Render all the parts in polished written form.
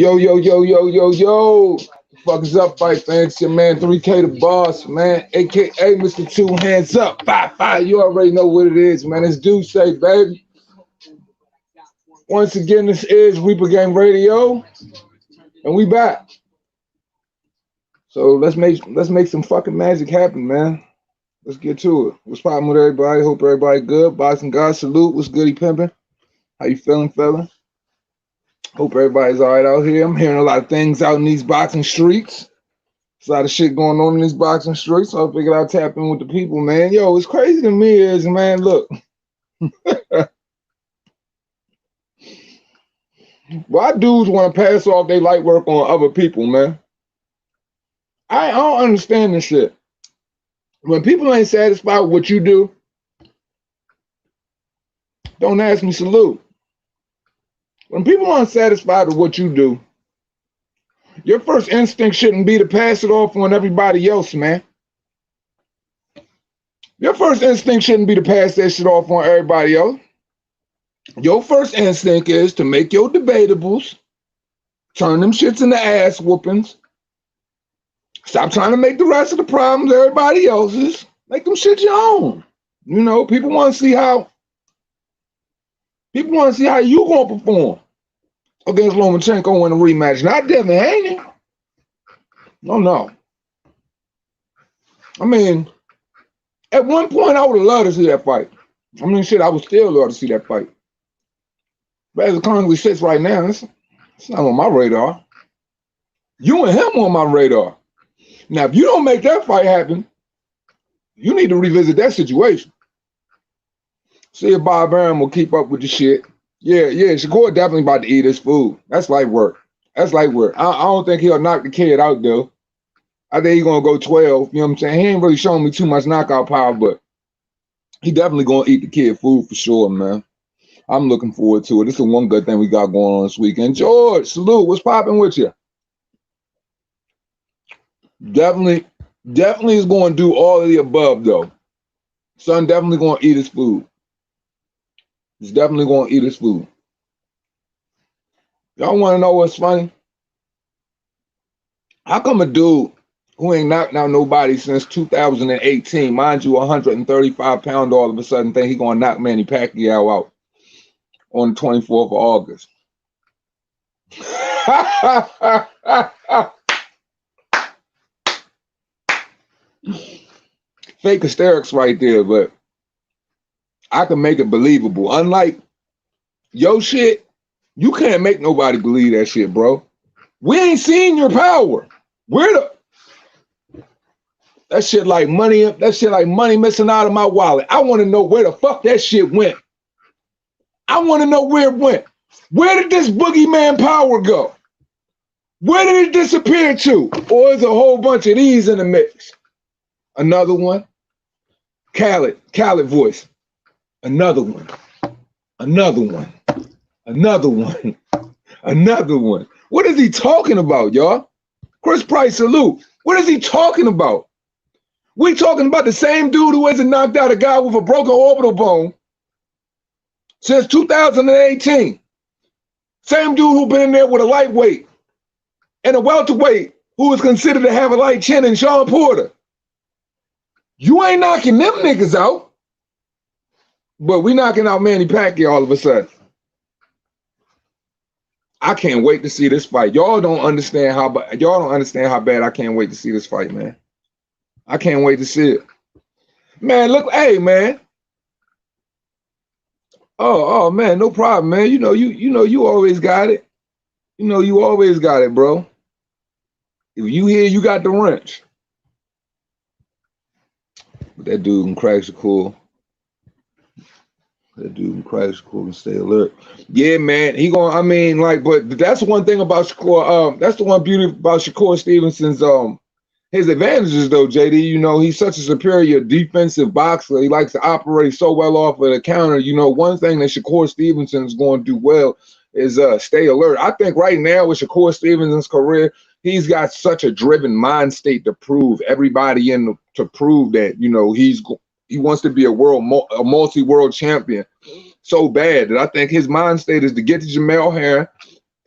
Yo, yo, yo, yo, yo, yo. The fuck is up, fight fans? Your man 3K the boss, man. AKA Mr. Two Hands Up. Fah Fah. You already know what it is, man. It's do say, baby. Once again, this is Reaper Game Radio. And we back. So let's make some fucking magic happen, man. Let's get to it. What's poppin' with everybody? Hope everybody good. Boxing God salute. What's goody pimpin'? How you feeling, fella? Hope everybody's all right out here. I'm hearing a lot of things out in these boxing streets. There's a lot of shit going on in these boxing streets, so I figured I'd tap in with the people, man. Yo, what's crazy to me is, man, look. Why dudes want to pass off their light work on other people, man? I don't understand this shit. When people ain't satisfied with what you do, don't ask me salute. When people aren't satisfied with what you do, your first instinct shouldn't be to pass it off on everybody else, man. Your first instinct shouldn't be to pass that shit off on everybody else. Your first instinct is to make your debatables, turn them shits into ass whoopings. Stop trying to make the rest of the problems everybody else's. Make them shit your own. You know, people want to see how you gonna perform against Lomachenko in a rematch. Not Devin Haney. No. I mean, at one point I would have loved to see that fight. I mean, shit, I would still love to see that fight. But as it currently sits right now, it's not on my radar. You and him on my radar. Now, if you don't make that fight happen, you need to revisit that situation. See if Bob Arum will keep up with the shit. Yeah, Shakur definitely about to eat his food. That's light work. I don't think he'll knock the kid out, though. I think he's going to go 12. You know what I'm saying? He ain't really showing me too much knockout power, but he definitely going to eat the kid food for sure, man. I'm looking forward to it. This is one good thing we got going on this weekend. George, salute. What's popping with you? Definitely is going to do all of the above, though. Son definitely going to eat his food. He's definitely going to eat his food. Y'all want to know what's funny? How come a dude who ain't knocked out nobody since 2018, mind you, 135 pound, all of a sudden think he going to knock Manny Pacquiao out on the 24th of August? Fake hysterics right there, but I can make it believable. Unlike your shit, you can't make nobody believe that shit, bro. We ain't seen your power. That shit like money missing out of my wallet. I want to know where the fuck that shit went. I want to know where it went. Where did this boogeyman power go? Where did it disappear to? Or is a whole bunch of these in the mix? Another one. Khaled voice. Another one. What is he talking about, y'all? Chris Price, salute. What is he talking about? We talking about the same dude who hasn't knocked out a guy with a broken orbital bone since 2018. Same dude who been in there with a lightweight and a welterweight who is considered to have a light chin in Sean Porter. You ain't knocking them niggas out, but we knocking out Manny Pacquiao all of a sudden. I can't wait to see this fight. Y'all don't understand how bad I can't wait to see this fight, man. I can't wait to see it. Man, look, hey, man. Oh man, no problem, man. You always got it. You always got it, bro. If you here, you got the wrench. But that dude can crack Shakur. And stay alert. Yeah, man. But that's one thing about Shakur. That's the one beauty about Shakur Stevenson's his advantages, though, JD. He's such a superior defensive boxer. He likes to operate so well off of the counter. One thing that Shakur Stevenson is going to do well is stay alert. I think right now with Shakur Stevenson's career, he's got such a driven mind state to prove everybody to prove that he wants to be a multi-world champion so bad that I think his mind state is to get to Jamel Herring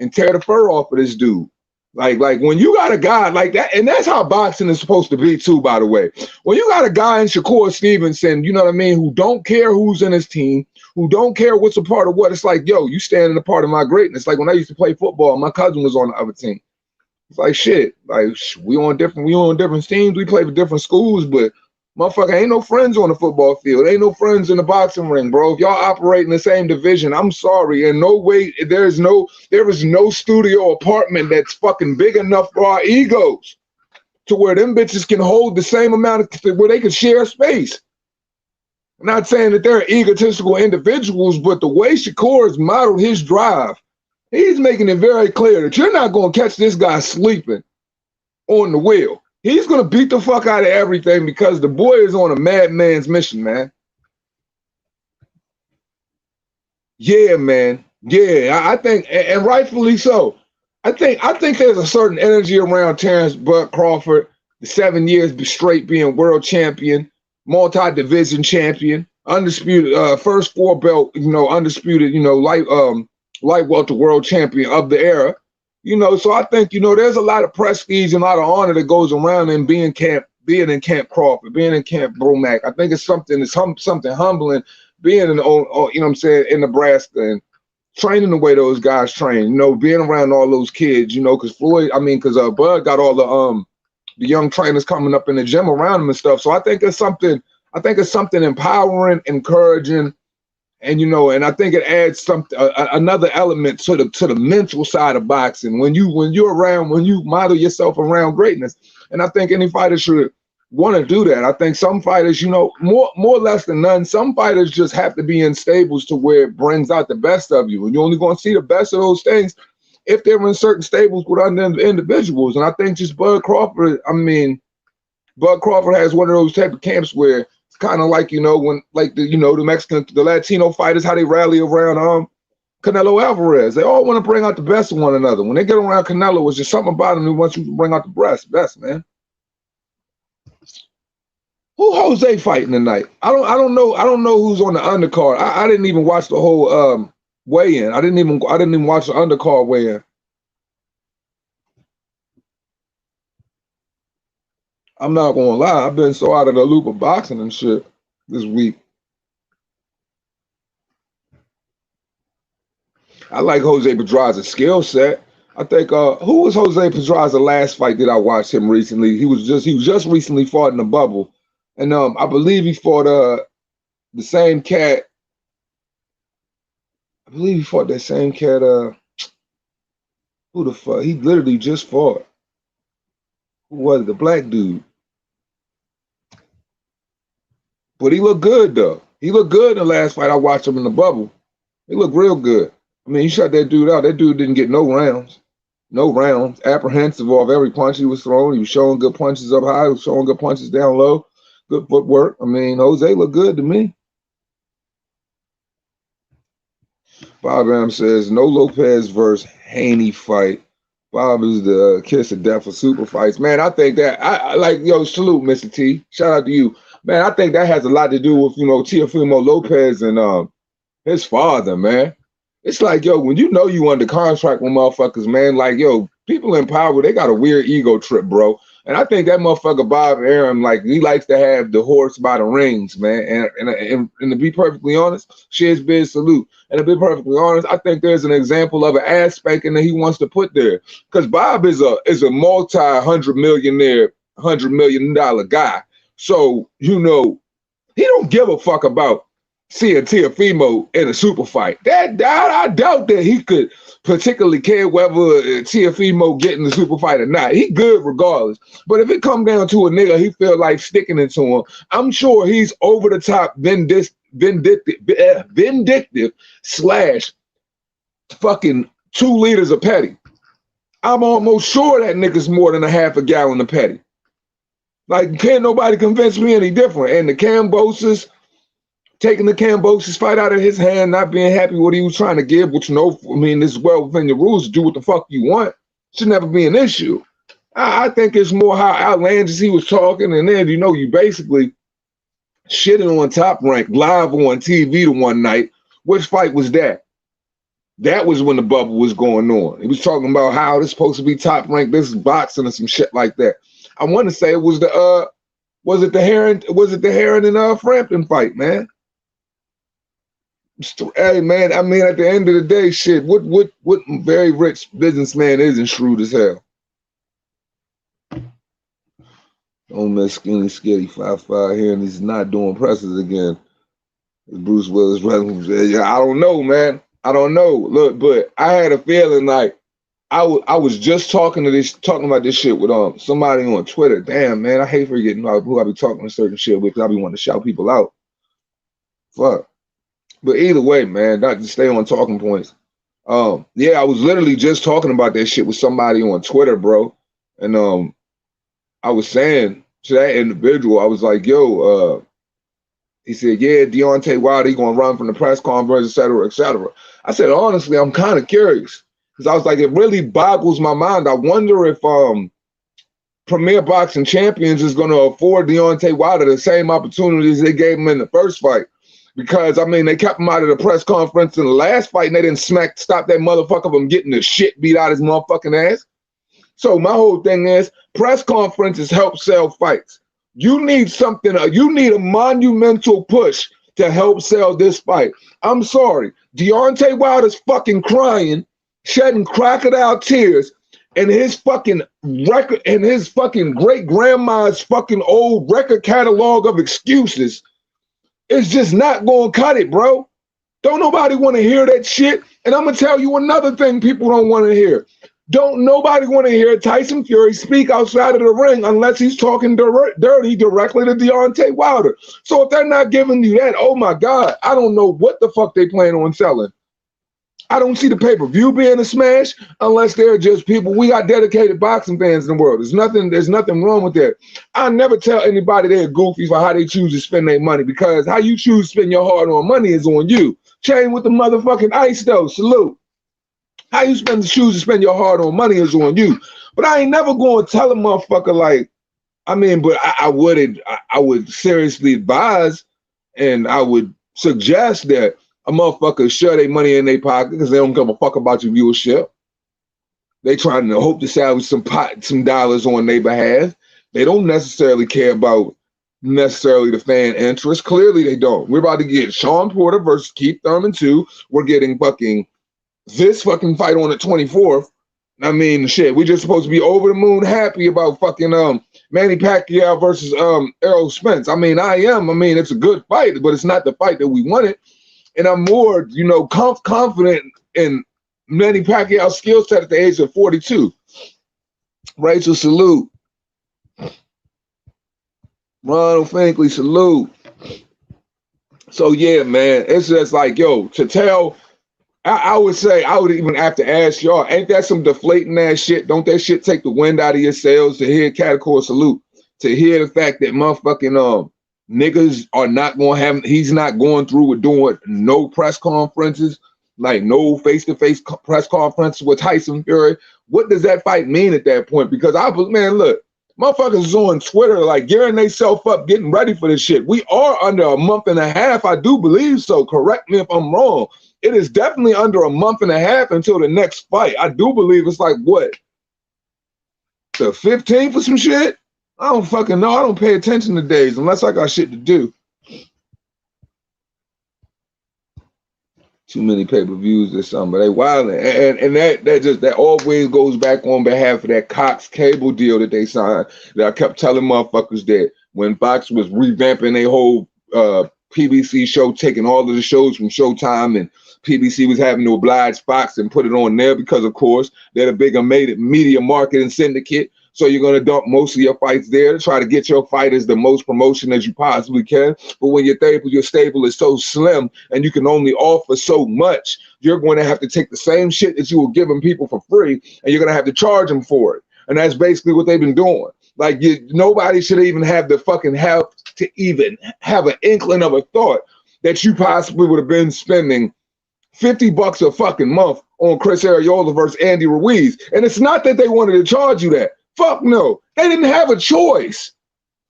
and tear the fur off of this dude. Like when you got a guy like that, and that's how boxing is supposed to be too, by the way. When you got a guy in Shakur Stevenson, you know what I mean, who don't care who's in his team, who don't care what's a part of what, it's like, yo, you standing a part of my greatness. Like when I used to play football, my cousin was on the other team. It's like shit. Like we on different teams, we play for different schools, but motherfucker, ain't no friends on the football field. Ain't no friends in the boxing ring, bro. If y'all operate in the same division, I'm sorry. In no way, there is no studio apartment that's fucking big enough for our egos to where them bitches can hold the same amount of, where they can share space. I'm not saying that they're egotistical individuals, but the way Shakur has modeled his drive, he's making it very clear that you're not going to catch this guy sleeping on the wheel. He's going to beat the fuck out of everything because the boy is on a madman's mission, man. Yeah, man. Yeah, I think, and rightfully so. I think there's a certain energy around Terrence Bud Crawford, the 7 years straight being world champion, multi-division champion, undisputed, first 4 belt, undisputed, light welter world champion of the era. So I think, there's a lot of prestige and a lot of honor that goes around in being in Camp Crawford, being in Camp Bromack. I think it's something humbling being in, in Nebraska and training the way those guys train, being around all those kids, because Bud got all the young trainers coming up in the gym around him and stuff. So I think it's something empowering, encouraging. And and I think it adds another element to the mental side of boxing when you model yourself around greatness. And I think any fighter should want to do that. I think some fighters, more or less than none, some fighters just have to be in stables to where it brings out the best of you. And you're only going to see the best of those things if they're in certain stables with other individuals. And I think just Bud Crawford has one of those type of camps where it's kind of like, when the Mexican, the Latino fighters, how they rally around Canelo Alvarez. They all want to bring out the best of one another. When they get around Canelo, it's just something about him who wants you to bring out the best, man. Who Jose fighting tonight? I don't know who's on the undercard. I didn't even watch the whole weigh-in. I didn't even watch the undercard weigh-in. I'm not gonna lie, I've been so out of the loop of boxing and shit this week. I like Jose Pedraza's skill set. I think who was Jose Pedraza's last fight that I watched him recently? He was just recently fought in the bubble. And I believe he fought the same cat. I believe he fought that same cat. Who the fuck? He literally just fought. Who was it? The black dude. But he looked good though. He looked good in the last fight I watched him in the bubble. He looked real good. I mean, he shut that dude out. That dude didn't get no rounds. No rounds. Apprehensive of every punch he was throwing. He was showing good punches up high. He was showing good punches down low. Good footwork. I mean, Jose looked good to me. Bob Am says, no Lopez versus Haney fight. Bob is the kiss of death for super fights. Man, I think that, I like, salute, Mr. T. Shout out to you. Man, I think that has a lot to do with, Teofimo Lopez and his father, man. It's like, when you under contract with motherfuckers, man, like, people in power, they got a weird ego trip, bro. And I think that motherfucker Bob Arum, like, he likes to have the horse by the rings, man. And to be perfectly honest, Shiz Biz salute. And to be perfectly honest, I think there's an example of an ass spanking that he wants to put there. Because Bob is a multi-$100 million guy. So, he don't give a fuck about seeing Teofimo in a super fight. I doubt that he could particularly care whether Teofimo getting the super fight or not. He good regardless. But if it come down to a nigga he feel like sticking it to him, I'm sure he's over the top vindictive / fucking 2 liters of petty. I'm almost sure that nigga's more than a half a gallon of petty. Like, can't nobody convince me any different. And the Kambosos, taking the Kambosos fight out of his hand, not being happy with what he was trying to give, which, this is well within your rules to do what the fuck you want. Should never be an issue. I think it's more how outlandish he was talking, and then, you basically shitting on Top Rank live on TV the one night. Which fight was that? That was when the bubble was going on. He was talking about how this supposed to be top ranked, this is boxing and some shit like that. I want to say it was the was it the Heron and Frampton fight, man? Hey man, I mean at the end of the day, shit, what very rich businessman isn't shrewd as hell? Don't miss skinny skitty Fah Fah here, and he's not doing presses again. Bruce Willis wrestling. I don't know, man. I don't know. Look, but I had a feeling like I was just talking about this shit with somebody on Twitter. Damn, man, I hate forgetting who I be talking to certain shit with because I be wanting to shout people out. Fuck. But either way, man, not to stay on talking points. Yeah, I was literally just talking about that shit with somebody on Twitter, bro. And I was saying to that individual, I was like, yo, he said, yeah, Deontay Wilder, he gonna run from the press conference, et cetera, et cetera. I said, honestly, I'm kind of curious. Because I was like, it really boggles my mind. I wonder if Premier Boxing Champions is gonna afford Deontay Wilder the same opportunities they gave him in the first fight. Because, I mean, they kept him out of the press conference in the last fight, and they didn't stop that motherfucker from getting the shit beat out of his motherfucking ass. So my whole thing is, press conferences help sell fights. You need something, you need a monumental push to help sell this fight. I'm sorry, Deontay Wilder's fucking crying, shedding crocodile tears, and his fucking record, and his fucking great-grandma's fucking old record catalog of excuses. It's just not gonna cut it, bro. Don't nobody want to hear that shit. And I'm gonna tell you another thing people don't want to hear. Don't nobody want to hear Tyson Fury speak outside of the ring unless he's talking dirty directly to Deontay Wilder. So if they're not giving you that, oh my God, I don't know what the fuck they plan on selling. I don't see the pay-per-view being a smash unless they're just people. We got dedicated boxing fans in the world. There's nothing wrong with that. I never tell anybody they're goofy for how they choose to spend their money, because how you choose to spend your hard-earned money is on you. Chain with the motherfucking ice though, salute. How you choose to spend your hard-earned money is on you. But I ain't never going to tell a motherfucker like, I mean, but I would seriously advise, and I would suggest that a motherfucker shove their money in their pocket because they don't give a fuck about your viewership. They trying to hope to salvage some dollars on their behalf. They don't necessarily care about the fan interest. Clearly they don't. We're about to get Sean Porter versus Keith Thurman 2. We're getting fucking this fucking fight on the 24th. I mean, shit, we're just supposed to be over the moon happy about fucking Manny Pacquiao versus Errol Spence. I mean, it's a good fight, but it's not the fight that we wanted. And I'm more, you know, confident in Manny Pacquiao's skill set at the age of 42. Rachel, salute. Ronald Finkley, salute. So yeah, man, it's just like, yo, to tell, I would say, I would even have to ask y'all, ain't that some deflating ass shit? Don't that shit take the wind out of your sails to hear Catacor salute? To hear the fact that motherfucking niggas are not going to have, he's not going through with doing no press conferences, like no face-to-face press conferences with Tyson Fury. What does that fight mean at that point? Because man, look, motherfuckers is on Twitter like gearing themselves up, getting ready for this shit. We are under a month and a half, I do believe so. Correct me if I'm wrong. It is definitely under a month and a half until the next fight. I do believe it's like, what, the 15th or some shit? I don't fucking know. I don't pay attention to days unless I got shit to do. Too many pay-per-views or something, but they wilding. And that always goes back on behalf of that Cox cable deal that they signed. That I kept telling motherfuckers that when Fox was revamping their whole PBC show, taking all of the shows from Showtime, and PBC was having to oblige Fox and put it on there because, of course, they're the bigger media marketing syndicate. So you're going to dump most of your fights there to try to get your fighters the most promotion as you possibly can. But when your stable is so slim and you can only offer so much, you're going to have to take the same shit that you were giving people for free, and you're going to have to charge them for it. And that's basically what they've been doing. Like, nobody should even have the fucking help to even have an inkling of a thought that you possibly would have been spending $50 a fucking month on Chris Arreola versus Andy Ruiz. And it's not that they wanted to charge you that. Fuck no. They didn't have a choice.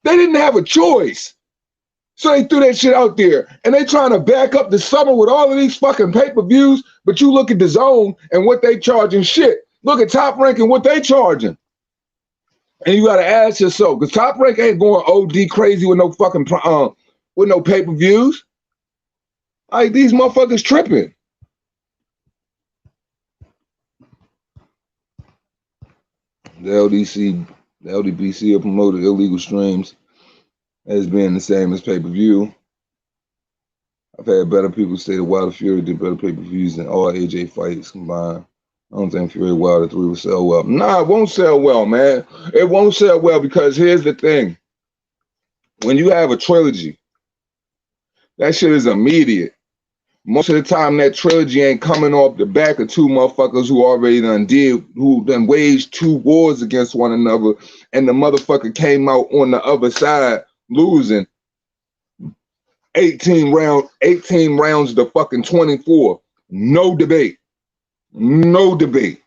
They didn't have a choice. So they threw that shit out there, and they trying to back up the summer with all of these fucking pay-per-views, but you look at the Zone and what they charging shit. Look at Top Rank and what they charging. And you gotta ask yourself, because Top Rank ain't going OD crazy with no fucking with no pay-per-views. Like, these motherfuckers tripping. The LDBC have promoted illegal streams as being the same as pay-per-view. I've had better people say the Wilder Fury did better pay-per-views than all AJ fights combined. I don't think Fury Wilder 3 will sell well. Nah, it won't sell well, man. It won't sell well because here's the thing. When you have a trilogy, that shit is immediate. Most of the time, that trilogy ain't coming off the back of two motherfuckers who already who done waged 2 wars against one another, and the motherfucker came out on the other side losing 18 rounds to fucking 24. No debate. No debate.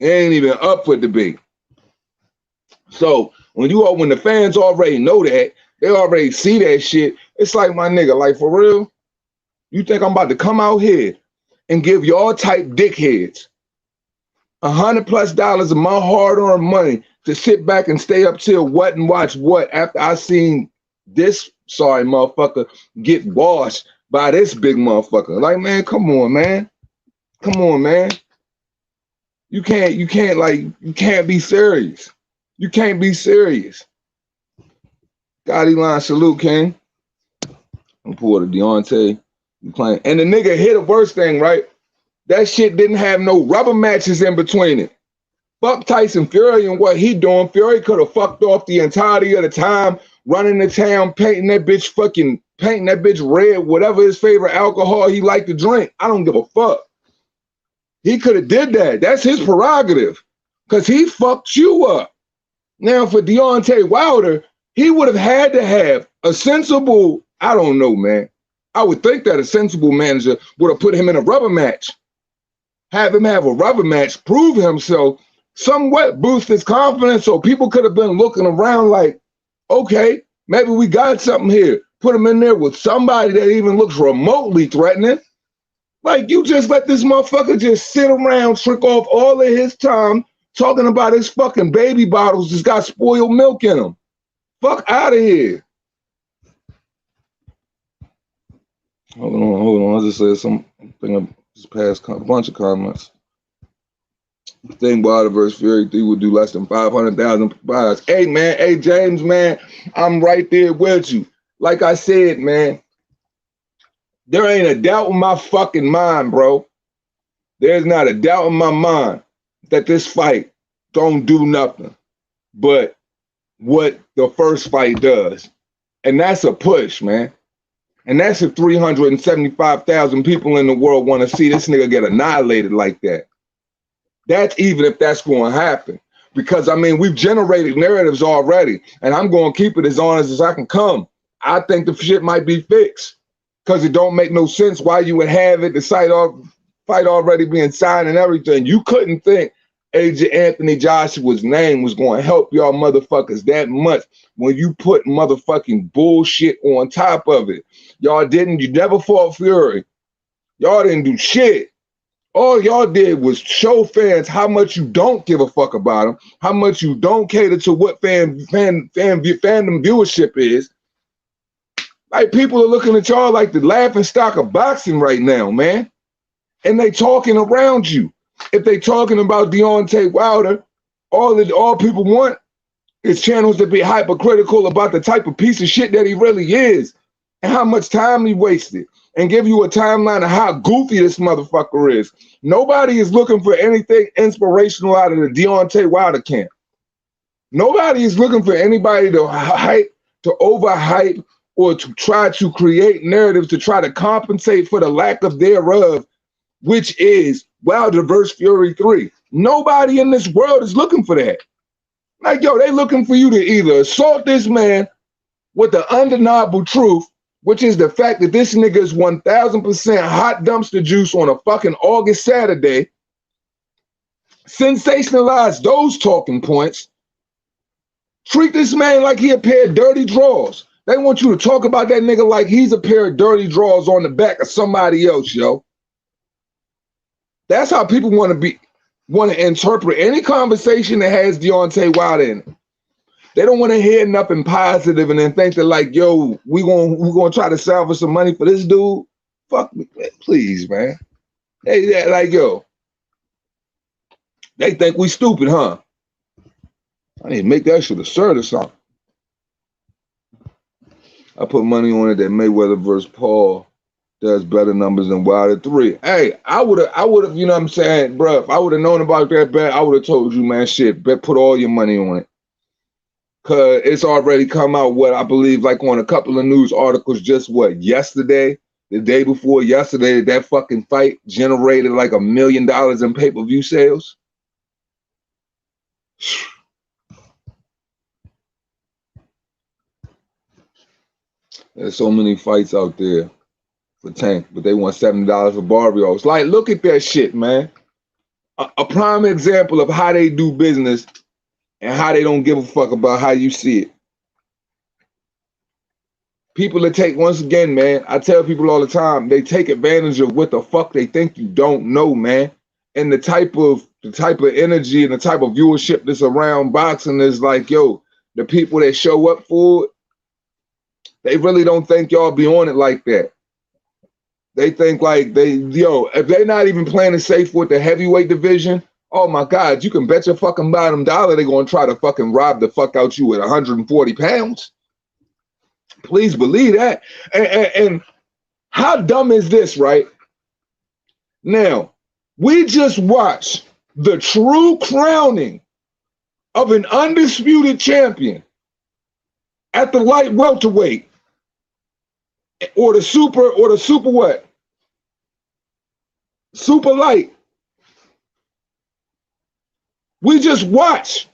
It ain't even up for debate. So when the fans already know that, they already see that shit, it's like, my nigga, like, for real, you think I'm about to come out here and give y'all type dickheads $100+ of my hard-earned money to sit back and stay up till what and watch what after I seen this sorry motherfucker get washed by this big motherfucker? Like, man, come on, man. Come on, man. You can't be serious. You can't be serious. Gotti line, salute, King. I'm poor to Deontay. Playing. And the nigga hit a worst thing, right? That shit didn't have no rubber matches in between it. Fuck Tyson Fury and what he doing. Fury could have fucked off the entirety of the time, running the town, painting that bitch red, whatever his favorite alcohol he liked to drink. I don't give a fuck. He could have did that. That's his prerogative. Because he fucked you up. Now for Deontay Wilder, he would have had to have a sensible, I don't know, man. I would think that a sensible manager would have put him in a rubber match. Have him have a rubber match, prove himself, somewhat boost his confidence so people could have been looking around like, okay, maybe we got something here. Put him in there with somebody that even looks remotely threatening. Like, you just let this motherfucker just sit around, trick off all of his time talking about his fucking baby bottles that's got spoiled milk in them. Fuck out of here. Hold on. I just said something. I just passed a bunch of comments. The thing Wilder versus Fury 3 would do less than 500,000 buys. Hey, man. Hey, James, man. I'm right there with you. Like I said, man, there ain't a doubt in my fucking mind, bro. There's not a doubt in my mind that this fight don't do nothing but what the first fight does. And that's a push, man. And that's if 375,000 people in the world want to see this nigga get annihilated like that. That's even if that's going to happen. Because, I mean, we've generated narratives already, and I'm going to keep it as honest as I can come. I think the shit might be fixed because it don't make no sense why you would have it, the fight already being signed and everything. You couldn't think AJ Anthony Joshua's name was going to help y'all motherfuckers that much when you put motherfucking bullshit on top of it. Y'all didn't. You never fought Fury. Y'all didn't do shit. All y'all did was show fans how much you don't give a fuck about them, how much you don't cater to what fandom viewership is. Like, people are looking at y'all like the laughing stock of boxing right now, man. And they talking around you. If they talking about Deontay Wilder, all people want is channels to be hypercritical about the type of piece of shit that he really is and how much time he wasted, and give you a timeline of how goofy this motherfucker is. Nobody is looking for anything inspirational out of the Deontay Wilder camp. Nobody is looking for anybody to overhype, or to try to create narratives to try to compensate for the lack of thereof, which is Wilder versus Fury 3. Nobody in this world is looking for that. Like, yo, they looking for you to either assault this man with the undeniable truth, which is the fact that this nigga is 1,000% hot dumpster juice on a fucking August Saturday, sensationalize those talking points, treat this man like he a pair of dirty drawers, They want you to talk about that nigga like he's a pair of dirty drawers on the back of somebody else, yo. That's how people want to interpret any conversation that has Deontay Wilder in it. They don't want to hear nothing positive and then think that like, yo, we gonna try to salvage some money for this dude. Fuck me, man. Please, man. Hey, like, yo, they think we stupid, huh? I need to make that shit a shirt or something. I put money on it that Mayweather versus Paul does better numbers than Wilder 3. Hey, I would have, you know what I'm saying, bro, if I would have known about that bet, I would have told you, man, shit, bet, put all your money on it. Cause it's already come out, what I believe, like on a couple of news articles just yesterday, the day before yesterday, that fucking fight generated like $1 million in pay-per-view sales. There's so many fights out there for Tank, but they want $70 for Barrios. Like, look at that shit, man. A prime example of how they do business and how they don't give a fuck about how you see it. People that take, once again, man, I tell people all the time, they take advantage of what the fuck they think you don't know, man. And the type of energy and the type of viewership that's around boxing is like, yo, the people that show up for it, they really don't think y'all be on it like that. They think like if they're not even playing it safe with the heavyweight division, oh my God, you can bet your fucking bottom dollar they're gonna try to fucking rob the fuck out you at 140 pounds. Please believe that. And how dumb is this, right? Now, we just watched the true crowning of an undisputed champion at the light welterweight, or the super what? Super light. We just watched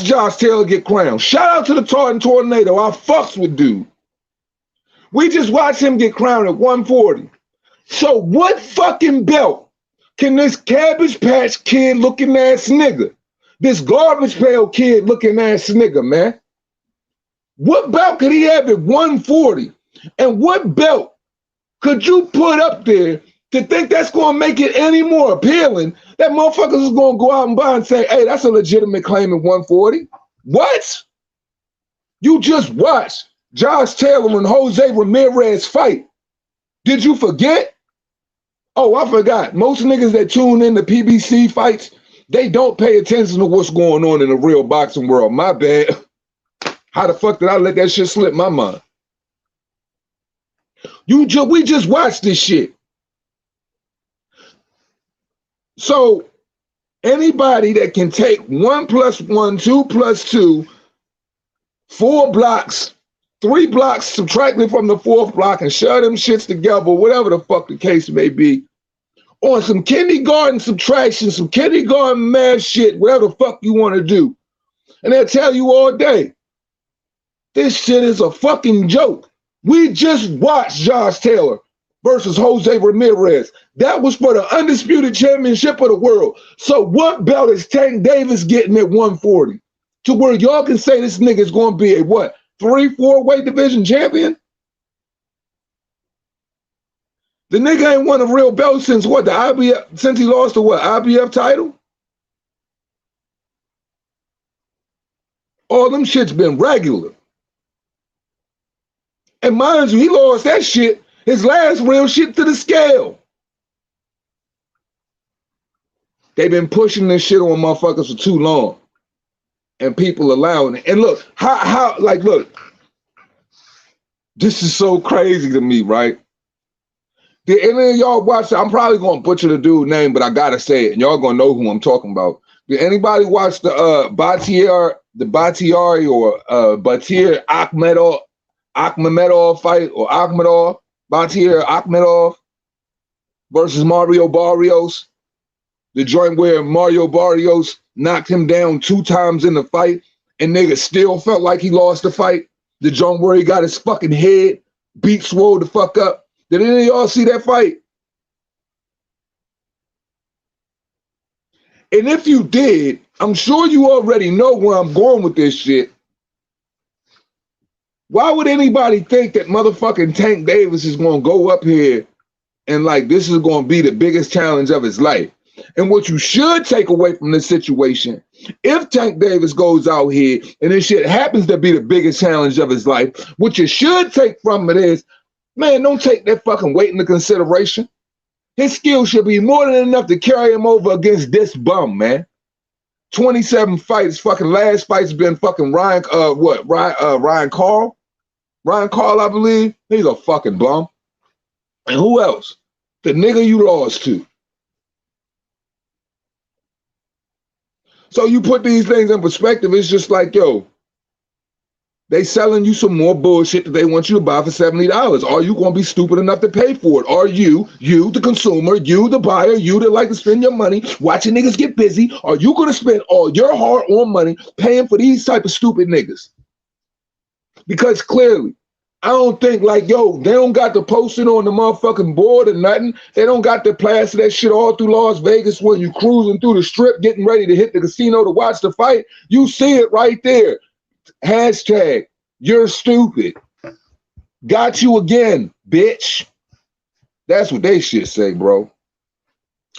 Josh Taylor get crowned. Shout out to the Tartan Tornado. I fucks with dude. We just watched him get crowned at 140. So what fucking belt can this Cabbage Patch Kid looking ass nigga, this Garbage Pail Kid looking ass nigga, man, what belt could he have at 140? And what belt could you put up there to think that's going to make it any more appealing that motherfuckers is going to go out and buy and say, hey, that's a legitimate claim at 140? What? You just watched Josh Taylor and Jose Ramirez fight. Did you forget? Oh, I forgot. Most niggas that tune in to PBC fights, they don't pay attention to what's going on in the real boxing world. My bad. How the fuck did I let that shit slip my mind? We just watched this shit. So anybody that can take 1 + 1, 2 + 2, 4 blocks, 3 blocks subtracted from the 4th block and shove them shits together, whatever the fuck the case may be, on some kindergarten subtraction, some kindergarten math shit, whatever the fuck you want to do. And they'll tell you all day, this shit is a fucking joke. We just watched Josh Taylor versus Jose Ramirez. That was for the undisputed championship of the world. So what belt is Tank Davis getting at 140? To where y'all can say this nigga is going to be a what? 3-4 weight division champion? The nigga ain't won a real belt since what? The IBF, since he lost the what? IBF title? All them shit's been regular. And mind you, he lost that shit, his last real shit, to the scale. They've been pushing this shit on motherfuckers for too long. And people allowing it. And look, look, this is so crazy to me, right? Did any of y'all watch it? I'm probably going to butcher the dude's name, but I got to say it. And y'all going to know who I'm talking about. Did anybody watch the Batir Akhmedov fight, or Batir Akhmedov versus Mario Barrios? The joint where Mario Barrios knocked him down 2 times in the fight and nigga still felt like he lost the fight. The joint where he got his fucking head beat swole the fuck up. Did any of y'all see that fight? And if you did, I'm sure you already know where I'm going with this shit. Why would anybody think that motherfucking Tank Davis is going to go up here and like this is going to be the biggest challenge of his life? And what you should take away from this situation, if Tank Davis goes out here and this shit happens to be the biggest challenge of his life, what you should take from it is, man, don't take that fucking weight into consideration. His skill should be more than enough to carry him over against this bum, man. 27 fights, fucking last fight's been fucking Ryan Carl? Ryan Carl, I believe. He's a fucking bum. And who else? The nigga you lost to. So you put these things in perspective, it's just like, yo, they selling you some more bullshit that they want you to buy for $70. Are you going to be stupid enough to pay for it? Are you, the consumer, you, the buyer, you that like to spend your money watching niggas get busy, are you going to spend all your hard-earned money paying for these type of stupid niggas? Because clearly, I don't think like, yo, they don't got to post it on the motherfucking board or nothing. They don't got to plaster that shit all through Las Vegas when you cruising through the strip getting ready to hit the casino to watch the fight. You see it right there. Hashtag, you're stupid. Got you again, bitch. That's what they shit say, bro.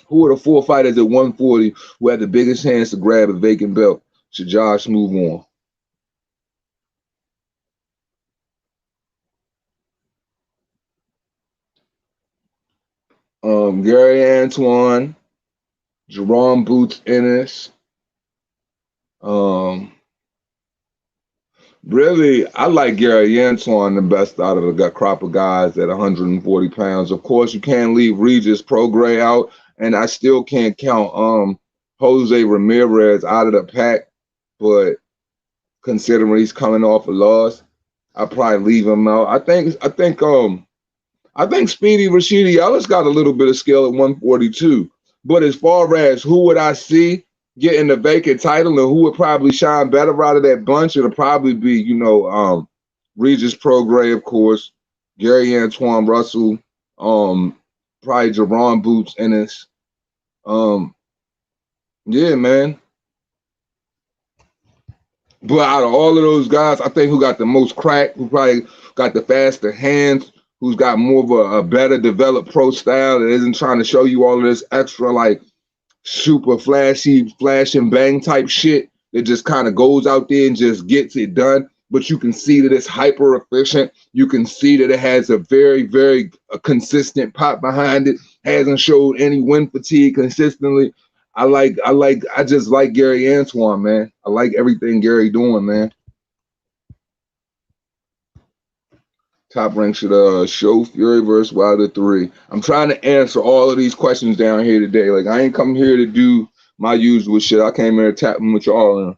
Who are the 4 fighters at 140 who had the biggest chance to grab a vacant belt? Should Josh move on? Gary Antoine, Jerome Boots Ennis. Really, I like Gary Antoine the best out of the crop of guys at 140 pounds. Of course, you can't leave Regis Prograis out, and I still can't count Jose Ramirez out of the pack, but considering he's coming off a loss, I'll probably leave him out. I think Speedy Rashidi Ellis got a little bit of skill at 142. But as far as who would I see getting the vacant title and who would probably shine better out of that bunch, it'll probably be, Regis Prograis, of course, Gary Antoine Russell, probably Jerron Boots Ennis. Yeah, man. But out of all of those guys, I think who got the most crack, who probably got the faster hands, who's got more of a better developed pro style that isn't trying to show you all of this extra like super flashy, flash and bang type shit that just kind of goes out there and just gets it done. But you can see that it's hyper efficient. You can see that it has a very, very consistent pop behind it. Hasn't showed any wind fatigue consistently. I just like Gary Antoine, man. I like everything Gary doing, man. Top Rank should show Fury versus Wilder 3. I'm trying to answer all of these questions down here today. Like, I ain't come here to do my usual shit. I came here to tap them with y'all and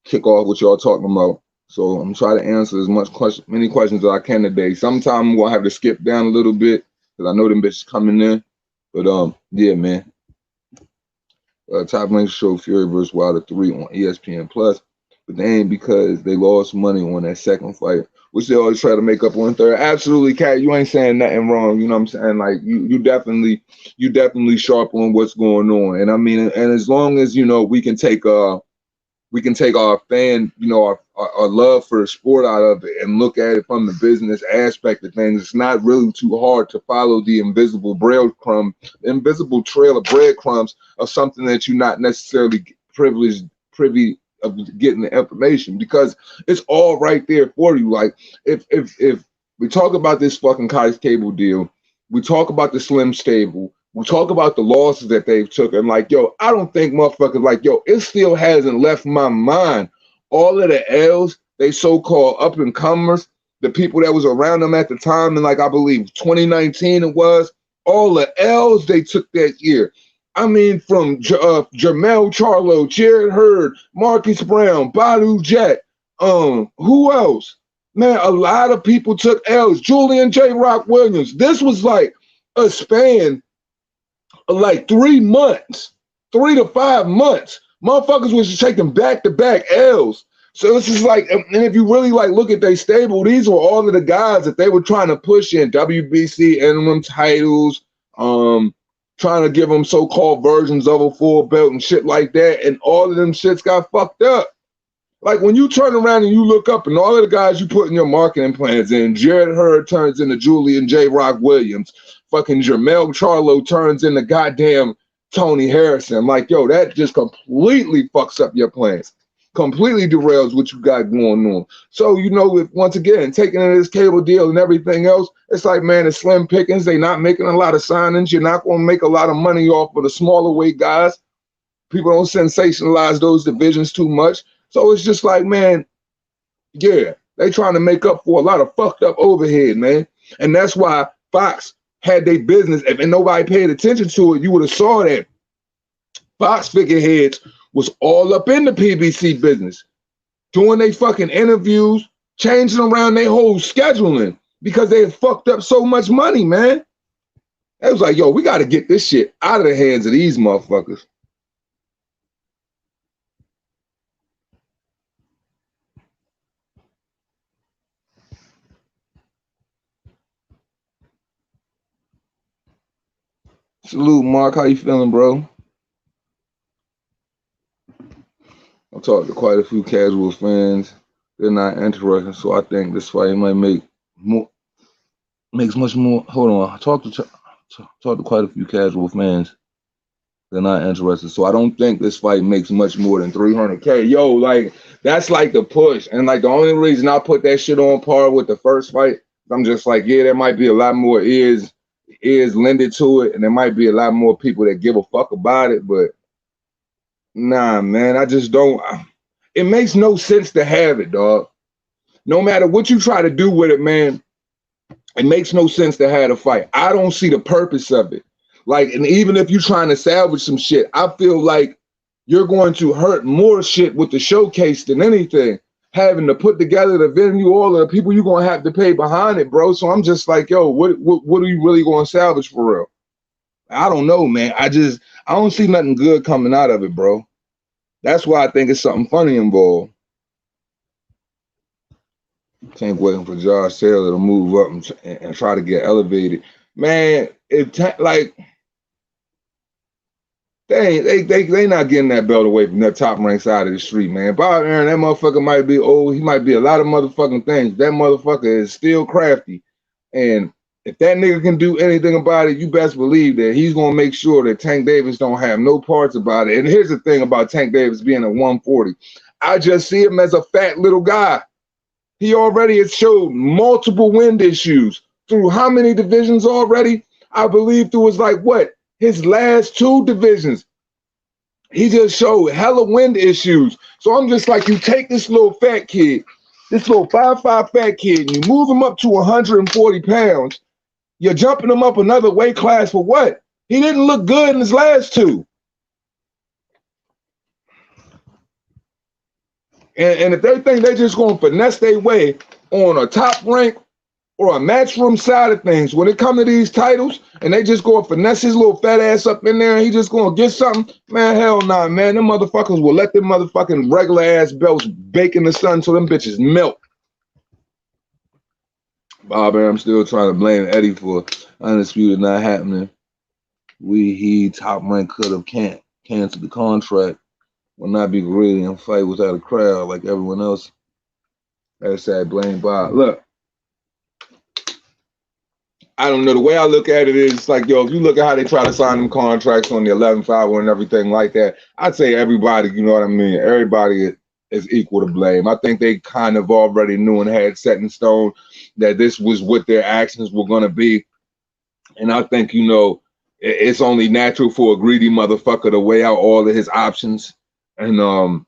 kick off what y'all talking about. So I'm trying to answer as many questions as I can today. Sometime I'm gonna have to skip down a little bit because I know them bitches coming in. But yeah, man. Top Rank show Fury versus Wilder 3 on ESPN Plus, but they ain't because they lost money on that second fight, which they always try to make up on third. Absolutely, Kat, you ain't saying nothing wrong. You know what I'm saying? Like you definitely sharp on what's going on. And I mean, and as long as we can take our fan, our love for the sport out of it and look at it from the business aspect of things, it's not really too hard to follow the invisible trail of breadcrumbs of something that you're not necessarily privy of getting the information, because it's all right there for you. Like if we talk about this fucking Kai's Cable deal, we talk about the Slim Stable, we talk about the losses that they've took, and like, yo, I don't think motherfuckers like, yo, it still hasn't left my mind all of the L's, they so-called up-and-comers, the people that was around them at the time, and like I believe 2019 it was, all the L's they took that year. I mean, from Jermell Charlo, Jared Hurd, Marcus Brown, Badu Jack, who else? Man, a lot of people took L's. Julian J. Rock Williams. This was like a span of like 3 months, 3 to 5 months. Motherfuckers was just taking back-to-back L's. So it's just like, and if you really like look at their stable, these were all of the guys that they were trying to push in WBC interim titles, trying to give them so-called versions of a full belt and shit like that, and all of them shits got fucked up. Like when you turn around and you look up and all of the guys you put in your marketing plans in, Jared Hurd turns into Julian J. Rock Williams, fucking Jermell Charlo turns into goddamn Tony Harrison. Like, yo, that just completely fucks up your plans. Completely derails what you got going on. So, you know, if once again, taking in this cable deal and everything else, it's like, man, it's slim pickings. They not making a lot of signings. You're not going to make a lot of money off of the smaller weight guys. People don't sensationalize those divisions too much. So it's just like, man, yeah, they trying to make up for a lot of fucked up overhead, man. And that's why Fox had their business. If nobody paid attention to it, you would have saw that Fox figureheads was all up in the PBC business, doing their fucking interviews, changing around their whole scheduling because they had fucked up so much money, man. It was like, yo, we got to get this shit out of the hands of these motherfuckers. Salute, Mark. How you feeling, bro? I've talked to quite a few casual fans. They're not interested, so I think this fight might makes much more. Hold on, I talked to quite a few casual fans. They're not interested, so I don't think this fight makes much more than 300K. Yo, like that's like the push, and like the only reason I put that shit on par with the first fight, I'm just like, yeah, there might be a lot more ears lended to it, and there might be a lot more people that give a fuck about it, but nah, man, I just don't. It makes no sense to have it, dog. No matter what you try to do with it, man, it makes no sense to have a fight. I don't see the purpose of it. Like, and even if you're trying to salvage some shit, I feel like you're going to hurt more shit with the showcase than anything. Having to put together the venue, all of the people you're gonna have to pay behind it, bro. So I'm just like, yo, what are you really gonna salvage for real? I don't know, man. I don't see nothing good coming out of it, bro. That's why I think it's something funny involved. Tank waiting for Josh Taylor to move up and try to get elevated. Man, like they not getting that belt away from that top ranked side of the street, man. Bob Arum, that motherfucker might be old. He might be a lot of motherfucking things. That motherfucker is still crafty. And if that nigga can do anything about it, you best believe that he's gonna make sure that Tank Davis don't have no parts about it. And here's the thing about Tank Davis being a 140. I just see him as a fat little guy. He already has showed multiple wind issues through how many divisions already? I believe through his last 2 divisions. He just showed hella wind issues. So I'm just like, you take this little fat kid, this little 5'5" fat kid, and you move him up to 140 pounds. You're jumping him up another weight class for what? He didn't look good in his last 2. And if they think they're just going to finesse their way on a top rank or a matchroom side of things, when it comes to these titles, and they just go finesse his little fat ass up in there and he just going to get something, man, hell nah, man. Them motherfuckers will let them motherfucking regular ass belts bake in the sun so them bitches melt. Bob Arum still trying to blame Eddie for Undisputed not happening. He top rank could have canceled the contract. Will not be greedy and fight without a crowd like everyone else. That's that blame Bob. Look, I don't know. The way I look at it is like, yo, if you look at how they try to sign them contracts on the 11-5 and everything like that, I'd say everybody, you know what I mean? Everybody is equal to blame. I think they kind of already knew and had set in stone that this was what their actions were going to be. And I think, you know, it's only natural for a greedy motherfucker to weigh out all of his options and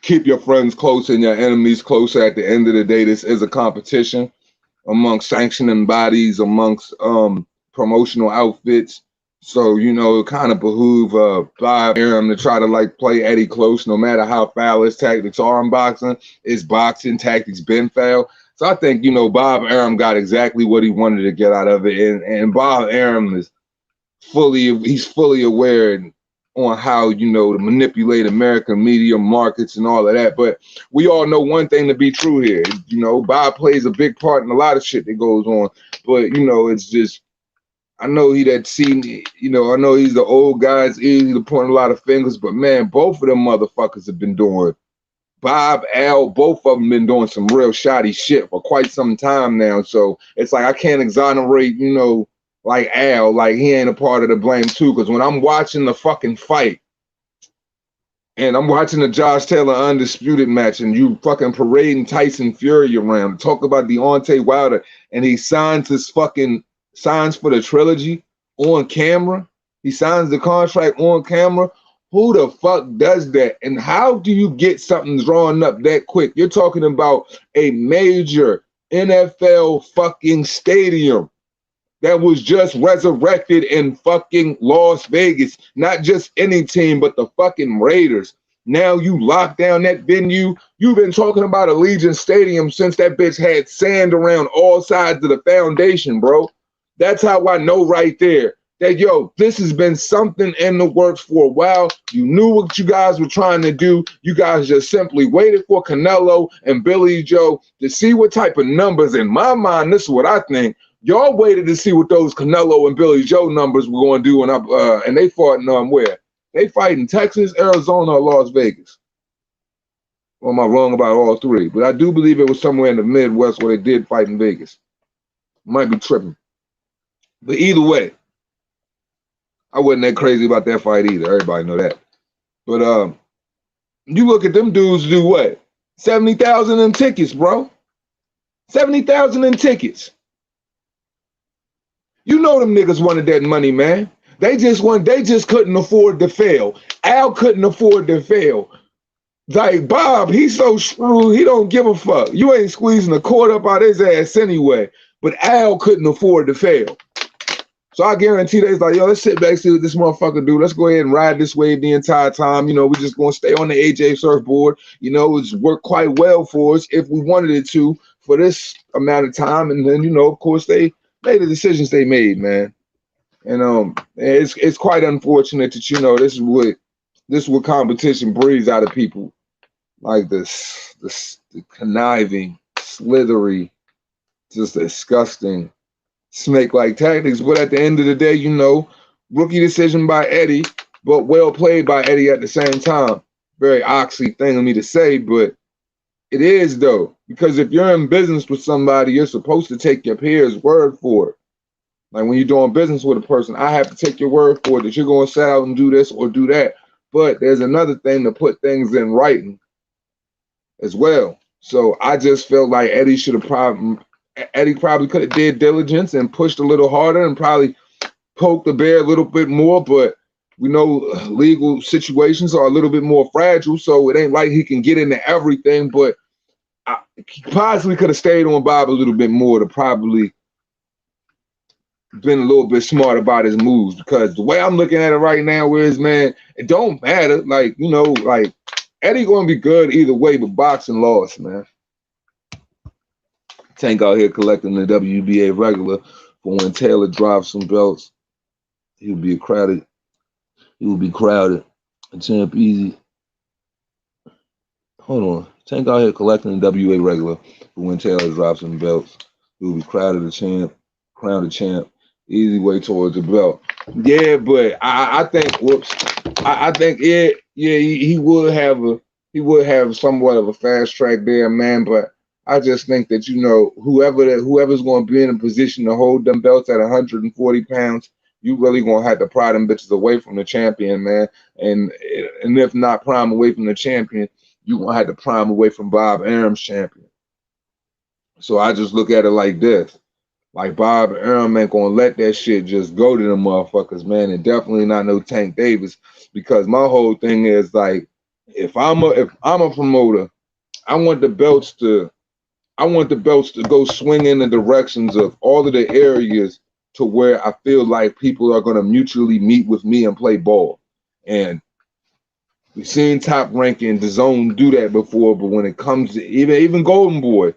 keep your friends close and your enemies closer. At the end of the day, this is a competition amongst sanctioning bodies, amongst promotional outfits. So, you know, it kind of behoove Bob Arum to try to like play Eddie close, no matter how foul his tactics are in boxing. His boxing tactics been foul. So I think, you know, Bob Arum got exactly what he wanted to get out of it. And Bob Arum is fully aware on how, you know, to manipulate American media markets and all of that. But we all know one thing to be true here. You know, Bob plays a big part in a lot of shit that goes on. But, you know, it's just, I know he that seen, you know, I know he's the old guy. It's easy to point a lot of fingers. But, man, both of them motherfuckers have been doing Bob, Al, both of them been doing some real shoddy shit for quite some time now. So it's like I can't exonerate, you know, like Al, like he ain't a part of the blame too. Because when I'm watching the fucking fight, and I'm watching the Josh Taylor Undisputed match, and you fucking parading Tyson Fury around, talk about Deontay Wilder, and he signs for the trilogy on camera. He signs the contract on camera. Who the fuck does that? And how do you get something drawn up that quick? You're talking about a major NFL fucking stadium that was just resurrected in fucking Las Vegas. Not just any team, but the fucking Raiders. Now you lock down that venue. You've been talking about Allegiant Stadium since that bitch had sand around all sides of the foundation, bro. That's how I know right there that, yo, this has been something in the works for a while. You knew what you guys were trying to do. You guys just simply waited for Canelo and Billy Joe to see what type of numbers. In my mind, this is what I think. Y'all waited to see what those Canelo and Billy Joe numbers were going to do, and they fought in where? They fight in Texas, Arizona, or Las Vegas. Or am I wrong about all three? But I do believe it was somewhere in the Midwest where they did fight in Vegas. Might be tripping. But either way, I wasn't that crazy about that fight either. Everybody know that. But you look at them dudes do what? 70,000 in tickets, bro. 70,000 in tickets. You know them niggas wanted that money, man. They just couldn't afford to fail. Al couldn't afford to fail. Like Bob, he's so screwed, he don't give a fuck. You ain't squeezing a quart up out his ass anyway. But Al couldn't afford to fail. So I guarantee they's like, yo, let's sit back and see what this motherfucker do. Let's go ahead and ride this wave the entire time. You know, we're just gonna stay on the AJ surfboard. You know, it's worked quite well for us if we wanted it to for this amount of time. And then, you know, of course, they made the decisions they made, man. And it's quite unfortunate that, you know, this is what competition breeds out of people. Like the conniving, slithery, just disgusting snake-like tactics. But at the end of the day, you know, rookie decision by Eddie, but well played by Eddie at the same time. Very oxy thing of me to say, but it is though. Because if you're in business with somebody, you're supposed to take your peers' word for it. Like when you're doing business with a person, I have to take your word for it that you're going to set out and do this or do that. But there's another thing to put things in writing as well. So I just felt like Eddie probably could have did diligence and pushed a little harder and probably poked the bear a little bit more. But we know legal situations are a little bit more fragile, so it ain't like he can get into everything. But he possibly could have stayed on Bob a little bit more to probably been a little bit smart about his moves, because the way I'm looking at it right now is, man, it don't matter. Like, you know, like Eddie gonna be good either way, but boxing lost, man. Tank out here collecting the WBA regular for when Taylor drops some belts. He'll be crowded. He will be crowded. And Champ Easy. Hold on. Tank out here collecting the WA regular for when Taylor drops some belts. He will be crowded the champ, crowned the champ. Easy way towards the belt. Yeah, but I think he would have somewhat of a fast track there, man. But I just think that, you know, whoever's going to be in a position to hold them belts at 140 pounds, you really going to have to pry them bitches away from the champion, man. And if not prime away from the champion, you going to have to prime away from Bob Arum's champion. So I just look at it like this. Like, Bob Arum ain't gonna let that shit just go to them motherfuckers, man, and definitely not no Tank Davis. Because my whole thing is, like, if I'm a promoter, I want the belts to go swing in the directions of all of the areas to where I feel like people are gonna mutually meet with me and play ball. And we've seen Top Ranking the Zone do that before, but when it comes to even Golden Boy,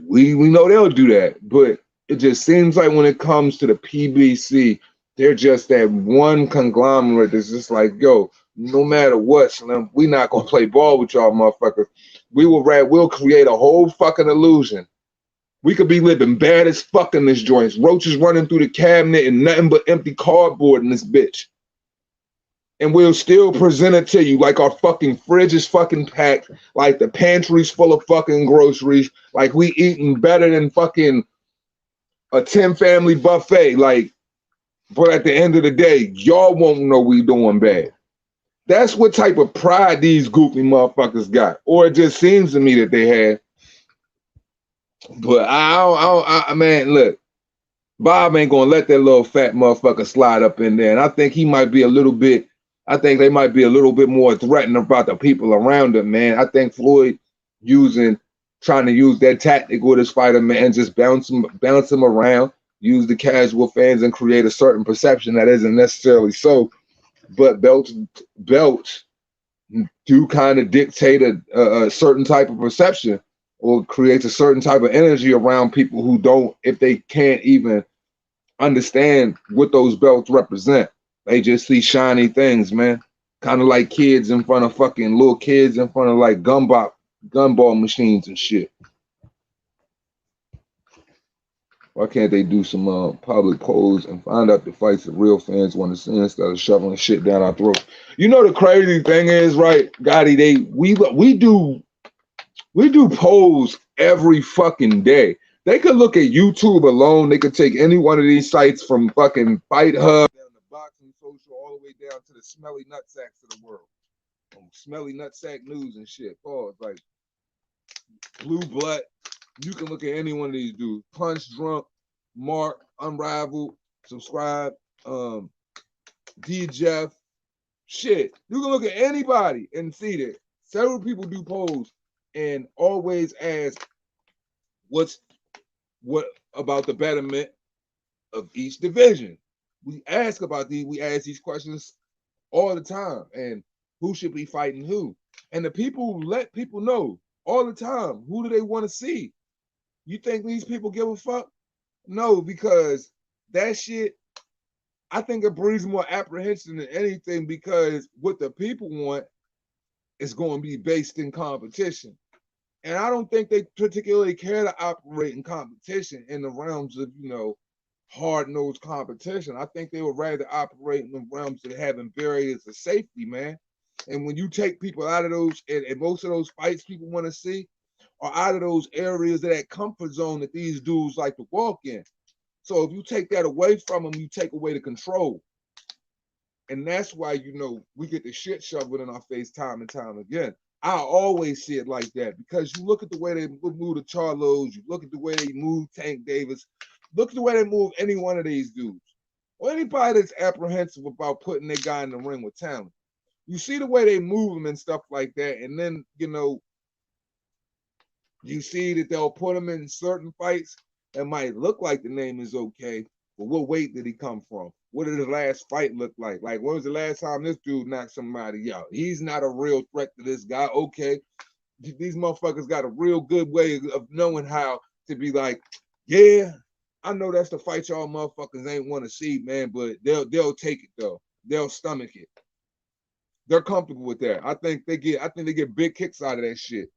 we know they'll do that, but it just seems like when it comes to the PBC, they're just that one conglomerate that's just like, yo, no matter what, Slim, we not gonna play ball with y'all motherfuckers. We'll create a whole fucking illusion. We could be living bad as fuck in this joint. Roaches running through the cabinet and nothing but empty cardboard in this bitch. and we'll still present it to you like our fucking fridge is fucking packed, like the pantry's full of fucking groceries, like we eating better than fucking a 10-family buffet. Like, but at the end of the day, y'all won't know we doing bad. That's what type of pride these goofy motherfuckers got. Or it just seems to me that they have. But man, look, Bob ain't gonna let that little fat motherfucker slide up in there. And I think he might be a little bit, I think they might be a little bit more threatened about the people around him, man. I think Floyd trying to use that tactic with his fighter, man, just bounce him around, use the casual fans and create a certain perception that isn't necessarily so. But belts do kind of dictate a certain type of perception, or creates a certain type of energy around people who don't, if they can't even understand what those belts represent. They just see shiny things, man. Kind of like kids in front of fucking little kids in front of like gumball machines and shit. Why can't they do some public polls and find out the fights that real fans want to see instead of shoveling shit down our throat? You know the crazy thing is, right, Gotti, we do polls every fucking day. They could look at YouTube alone. They could take any one of these sites from fucking Fight Hub down to Boxing Social all the way down to the smelly nutsacks of the world. Smelly nutsack news and shit. Pause. Like Blue Blood. You can look at any one of these dudes. Punch Drunk, Mark, Unrivaled, Subscribe, D Jeff. Shit. You can look at anybody and see that. Several people do polls and always ask what about the betterment of each division. We ask these questions all the time, and who should be fighting who. And the people let people know all the time, who do they want to see? You think these people give a fuck? No, because that shit, I think it breeds more apprehension than anything, because what the people want is going to be based in competition. And I don't think they particularly care to operate in competition in the realms of, hard-nosed competition. I think they would rather operate in the realms of having barriers of safety, man. And when you take people out of those, and most of those fights people want to see are out of those areas of that comfort zone that these dudes like to walk in. So if you take that away from them, you take away the control. And that's why, we get the shit shoveled in our face time and time again. I always see it like that, because you look at the way they move the Charlos, you look at the way they move Tank Davis, look at the way they move any one of these dudes, or anybody that's apprehensive about putting their guy in the ring with talent. You see the way they move them and stuff like that, and then, you see that they'll put him in certain fights that might look like the name is okay, but what weight did he come from? What did his last fight look like? Like, when was the last time this dude knocked somebody out? He's not a real threat to this guy. Okay, these motherfuckers got a real good way of knowing how to be like, yeah, I know that's the fight y'all motherfuckers ain't want to see, man, but they'll take it though. They'll stomach it. They're comfortable with that. I think they get big kicks out of that shit.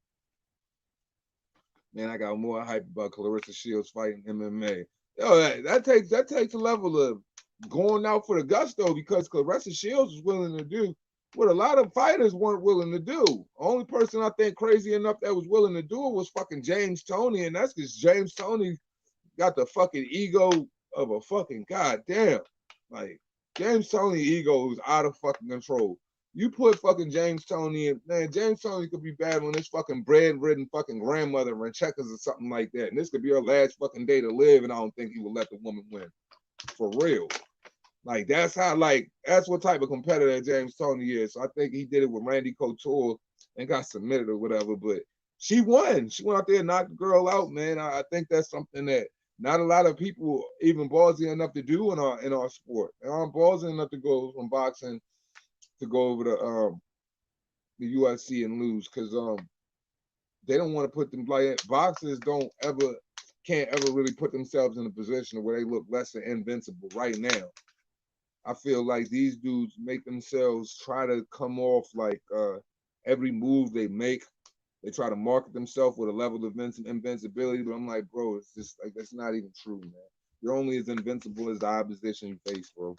Man, I got more hype about Clarissa Shields fighting MMA. Yo, that takes a level of going out for the gusto, because Clarissa Shields was willing to do what a lot of fighters weren't willing to do. The only person I think crazy enough that was willing to do it was fucking James Toney, and that's because James Toney got the fucking ego of a fucking goddamn. Like, James Toney ego is out of fucking control. You put fucking James Toney in, man, James Toney could be battling this fucking bread-ridden fucking grandmother in checkers or something like that. And this could be her last fucking day to live, and I don't think he would let the woman win. For real. Like, that's what type of competitor James Toney is. So I think he did it with Randy Couture and got submitted or whatever. But she won. She went out there and knocked the girl out, man. I think that's something that not a lot of people even ballsy enough to do in our sport. They aren't ballsy enough to go from boxing to go over to the UFC and lose, because they don't want to put them, like, boxers can't ever really put themselves in a position where they look less than invincible right now. I feel like these dudes make themselves try to come off like every move they make, they try to market themselves with a level of invincibility, but I'm like, bro, it's just like, that's not even true, man. You're only as invincible as the opposition you face, bro.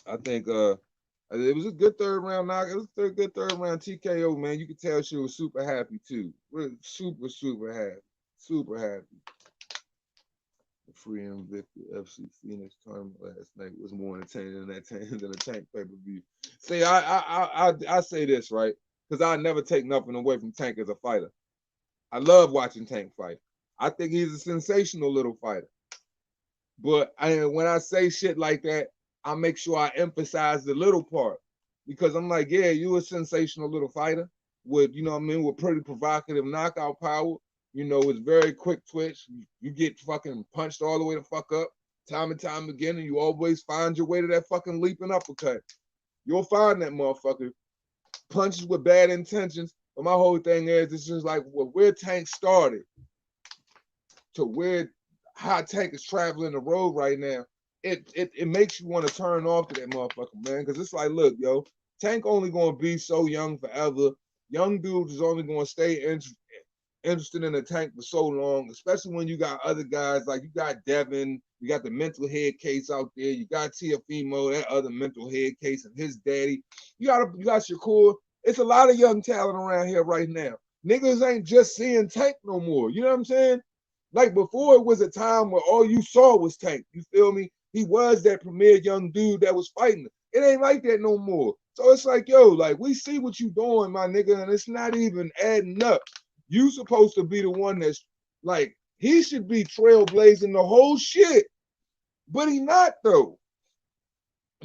I think it was a good third round knock. It was a good third round TKO, man. You could tell she was super happy too. Really super, super happy. Super happy. The free Invicta FC Phoenix tournament last night was more entertaining than the Tank pay-per-view. See, I say this, right? Because I never take nothing away from Tank as a fighter. I love watching Tank fight. I think he's a sensational little fighter. But when I say shit like that, I make sure I emphasize the little part. Because I'm like, yeah, you a sensational little fighter with, you know what I mean, with pretty provocative knockout power. You know, it's very quick twitch. You get fucking punched all the way the fuck up time and time again, and you always find your way to that fucking leaping uppercut. You'll find that motherfucker. Punches with bad intentions. But my whole thing is, it's just like where Tank started to where how Tank is traveling the road right now. It makes you want to turn off to that motherfucker, man. Because it's like, look, yo, Tank only going to be so young forever. Young dudes is only going to stay interested in the Tank for so long, especially when you got other guys like you got Devin, you got the mental head case out there, you got Teofimo, that other mental head case, and his daddy. You got Shakur. It's a lot of young talent around here right now. Niggas ain't just seeing Tank no more. You know what I'm saying? Like before, it was a time where all you saw was Tank. You feel me? He was that premier young dude that was fighting. It ain't like that no more. So it's like, yo, like we see what you doing, my nigga, and it's not even adding up. You supposed to be the one that's like, he should be trailblazing the whole shit. But he not though.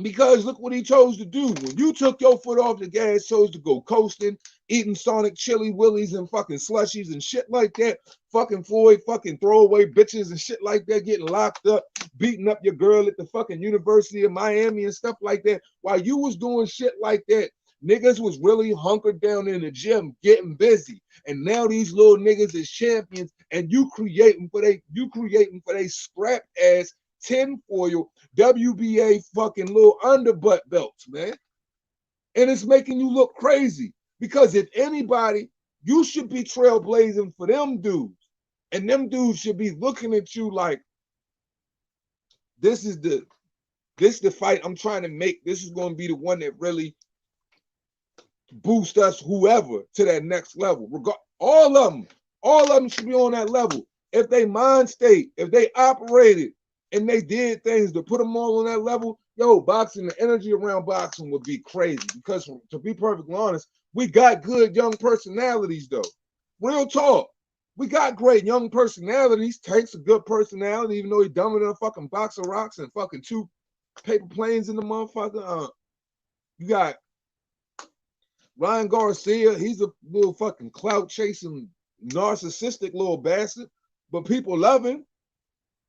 Because look what he chose to do. When you took your foot off the gas, chose to go coasting, eating Sonic chili willies and fucking slushies and shit like that, fucking Floyd, fucking throwaway bitches and shit like that, getting locked up, beating up your girl at the fucking University of Miami and stuff like that. While you was doing shit like that, niggas was really hunkered down in the gym getting busy. And now these little niggas is champions, and you creating for they scrap ass tinfoil WBA fucking little underbutt belts, man. And it's making you look crazy. Because if anybody, you should be trailblazing for them dudes. And them dudes should be looking at you like, this is the fight I'm trying to make. This is going to be the one that really boost us whoever to that next level. All of them should be on that level. If they mind state, if they operated and they did things to put them all on that level, yo, boxing, the energy around boxing would be crazy. Because to be perfectly honest, we got good young personalities though. Real talk. We got great young personalities. Tank's a good personality, even though he's dumber than a fucking box of rocks and fucking 2 paper planes in the motherfucker. You got Ryan Garcia, he's a little fucking clout chasing, narcissistic little bastard, but people love him.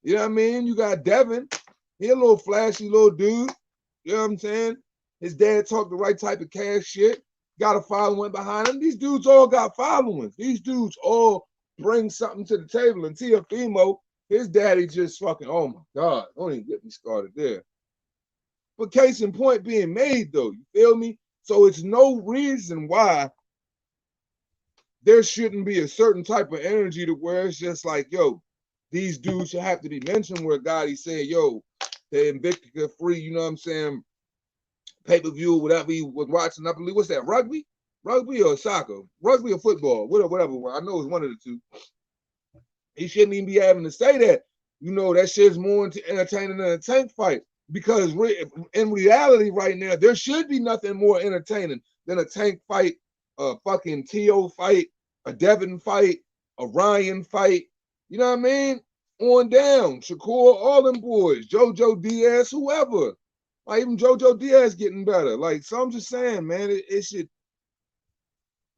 You know what I mean? You got Devin, he a little flashy little dude. You know what I'm saying? His dad talked the right type of cash shit. Got a following behind him. These dudes all got followings. These dudes all bring something to the table. And Teofimo, his daddy just fucking, oh my God, don't even get me started there. But case in point being made though, you feel me? So it's no reason why there shouldn't be a certain type of energy to where it's just like, yo, these dudes should have to be mentioned where Gotti said, yo, the Invicta free, you know what I'm saying, pay-per-view, whatever he was watching, I believe, what's that, rugby? Rugby or soccer? Rugby or football? Whatever. I know it's one of the two. He shouldn't even be having to say that. You know, that shit's more entertaining than a Tank fight. Because in reality right now, there should be nothing more entertaining than a Tank fight, a fucking T.O. fight, a Devin fight, a Ryan fight. You know what I mean? On down. Shakur, all them boys. JoJo Diaz, whoever. Like even JoJo Diaz getting better. Like, so I'm just saying, man, it should.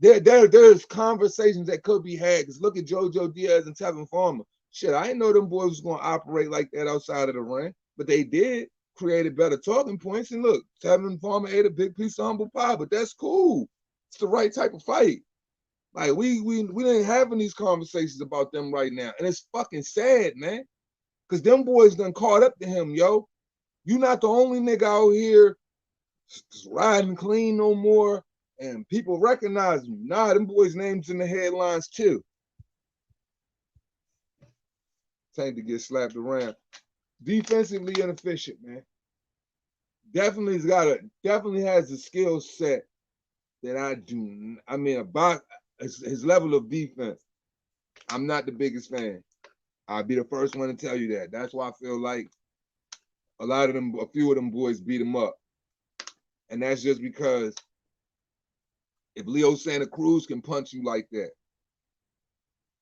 There's conversations that could be had. Because look at JoJo Diaz and Tevin Farmer. Shit, I didn't know them boys was going to operate like that outside of the ring. But they did. Created better talking points. And look, Tevin Farmer ate a big piece of humble pie, but that's cool. It's the right type of fight. Like we ain't having these conversations about them right now. And it's fucking sad, man. Because them boys done caught up to him, yo. You not the only nigga out here riding clean no more. And people recognize him. Nah, them boys' names in the headlines too. Tank to get slapped around. Defensively inefficient, man. definitely has a skill set that I do. I mean, about his level of defense, I'm not the biggest fan. I'll be the first one to tell you that. That's why I feel like a few of them boys beat him up. And that's just because if Leo Santa Cruz can punch you like that,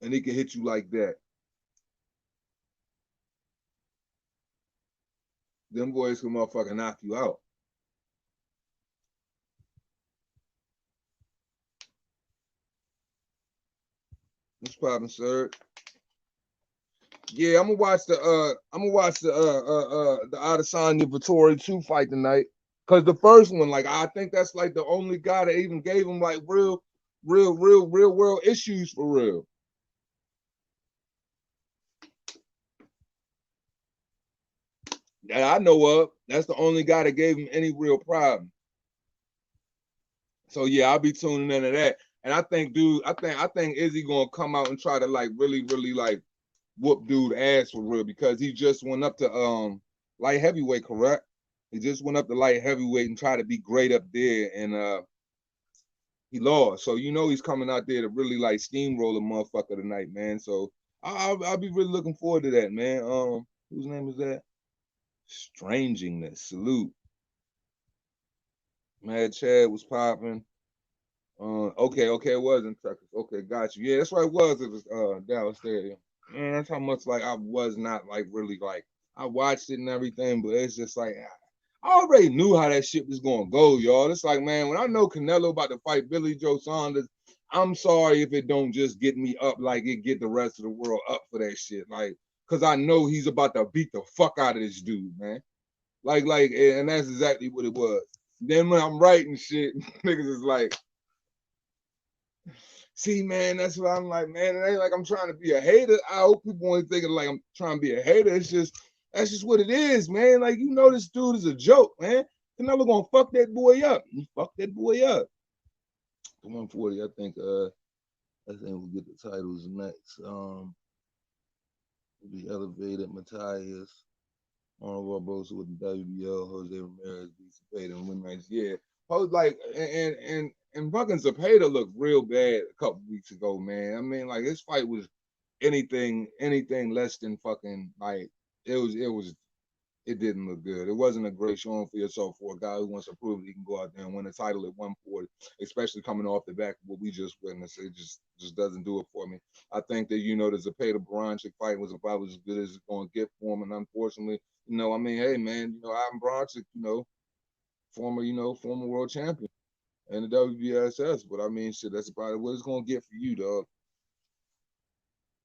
and he can hit you like that, them boys can motherfucking knock you out. What's poppin', sir? Yeah, I'm gonna watch the Adesanya Vittori 2 fight tonight. Cause the first one, like I think that's like the only guy that even gave him like real world issues for real. That I know of. That's the only guy that gave him any real problem. So yeah, I'll be tuning into that. And I think, dude, I think Izzy gonna come out and try to like really like whoop dude ass for real because he just went up to light heavyweight, correct? He just went up to light heavyweight and tried to be great up there, and he lost. So you know he's coming out there to really like steamroll a motherfucker tonight, man. So I'll be really looking forward to that, man. Whose name is that? Strangingness. Salute. Mad Chad was popping. Okay, it was in Texas. Okay, got you. Yeah, that's right. It was Dallas Stadium. Man, that's how much like I was not like really like I watched it and everything, but it's just like I already knew how that shit was gonna go, y'all. It's like, man, when I know Canelo about to fight Billy Joe Saunders, I'm sorry if it don't just get me up like it get the rest of the world up for that shit. Like, cause I know he's about to beat the fuck out of this dude, man. Like, and that's exactly what it was. Then when I'm writing shit, niggas is like, see, man, that's what I'm like, man. It ain't like I'm trying to be a hater. I hope people ain't thinking like I'm trying to be a hater. It's just that's just what it is, man. Like you know, this dude is a joke, man. Canelo gonna fuck that boy up. He fucked that boy up. The 140, I think we'll get the titles next. We'll be elevated. Matthias, Honorable Barbosa with the WBO. Jose Ramirez beats Zepeda and win nights. Yeah, like and fucking Zepeda looked real bad a couple weeks ago, man. I mean, like his fight was anything less than fucking like it didn't look good. It wasn't a great showing for yourself for a guy who wants to prove he can go out there and win a title at 140, especially coming off the back of what we just witnessed. It just doesn't do it for me. I think that the Zepeda Barancik fight was about as good as it's going to get for him, and unfortunately, I mean, hey man, Adam Barancik, former world champion and the WBSS, but I mean, shit, that's about what it's going to get for you, dog.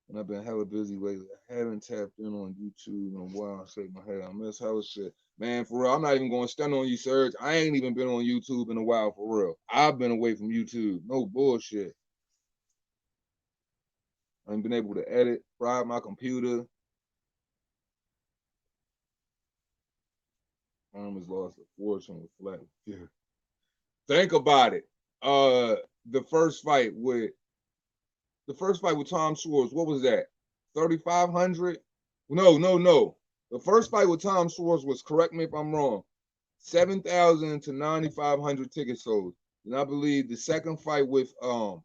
And I've been hella busy lately. I haven't tapped in on YouTube in a while. Shake my head. I miss hella shit. Man, for real, I'm not even going to stand on you, Serge. I ain't even been on YouTube in a while, for real. I've been away from YouTube. No bullshit. I ain't been able to edit, fry my computer. Arm has lost a fortune with flat. Yeah. Think about it. The first fight with Tom Schwartz, what was that? 3,500? No. The first fight with Tom Schwartz was, correct me if I'm wrong, 7,000 to 9,500 tickets sold. And I believe the second fight with Otto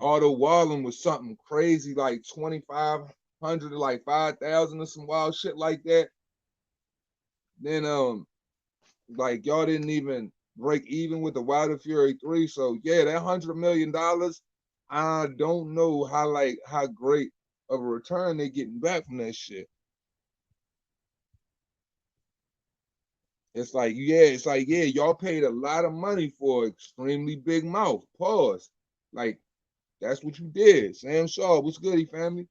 Wallen was something crazy like 2,500 to like 5,000 or some wild shit like that. Then like y'all didn't even break even with the Wilder Fury 3. So yeah, that $100 million, I don't know how great of a return they getting back from that shit. It's like, yeah, y'all paid a lot of money for extremely big mouth. Pause. Like, that's what you did. Sam Shaw, what's goody, family?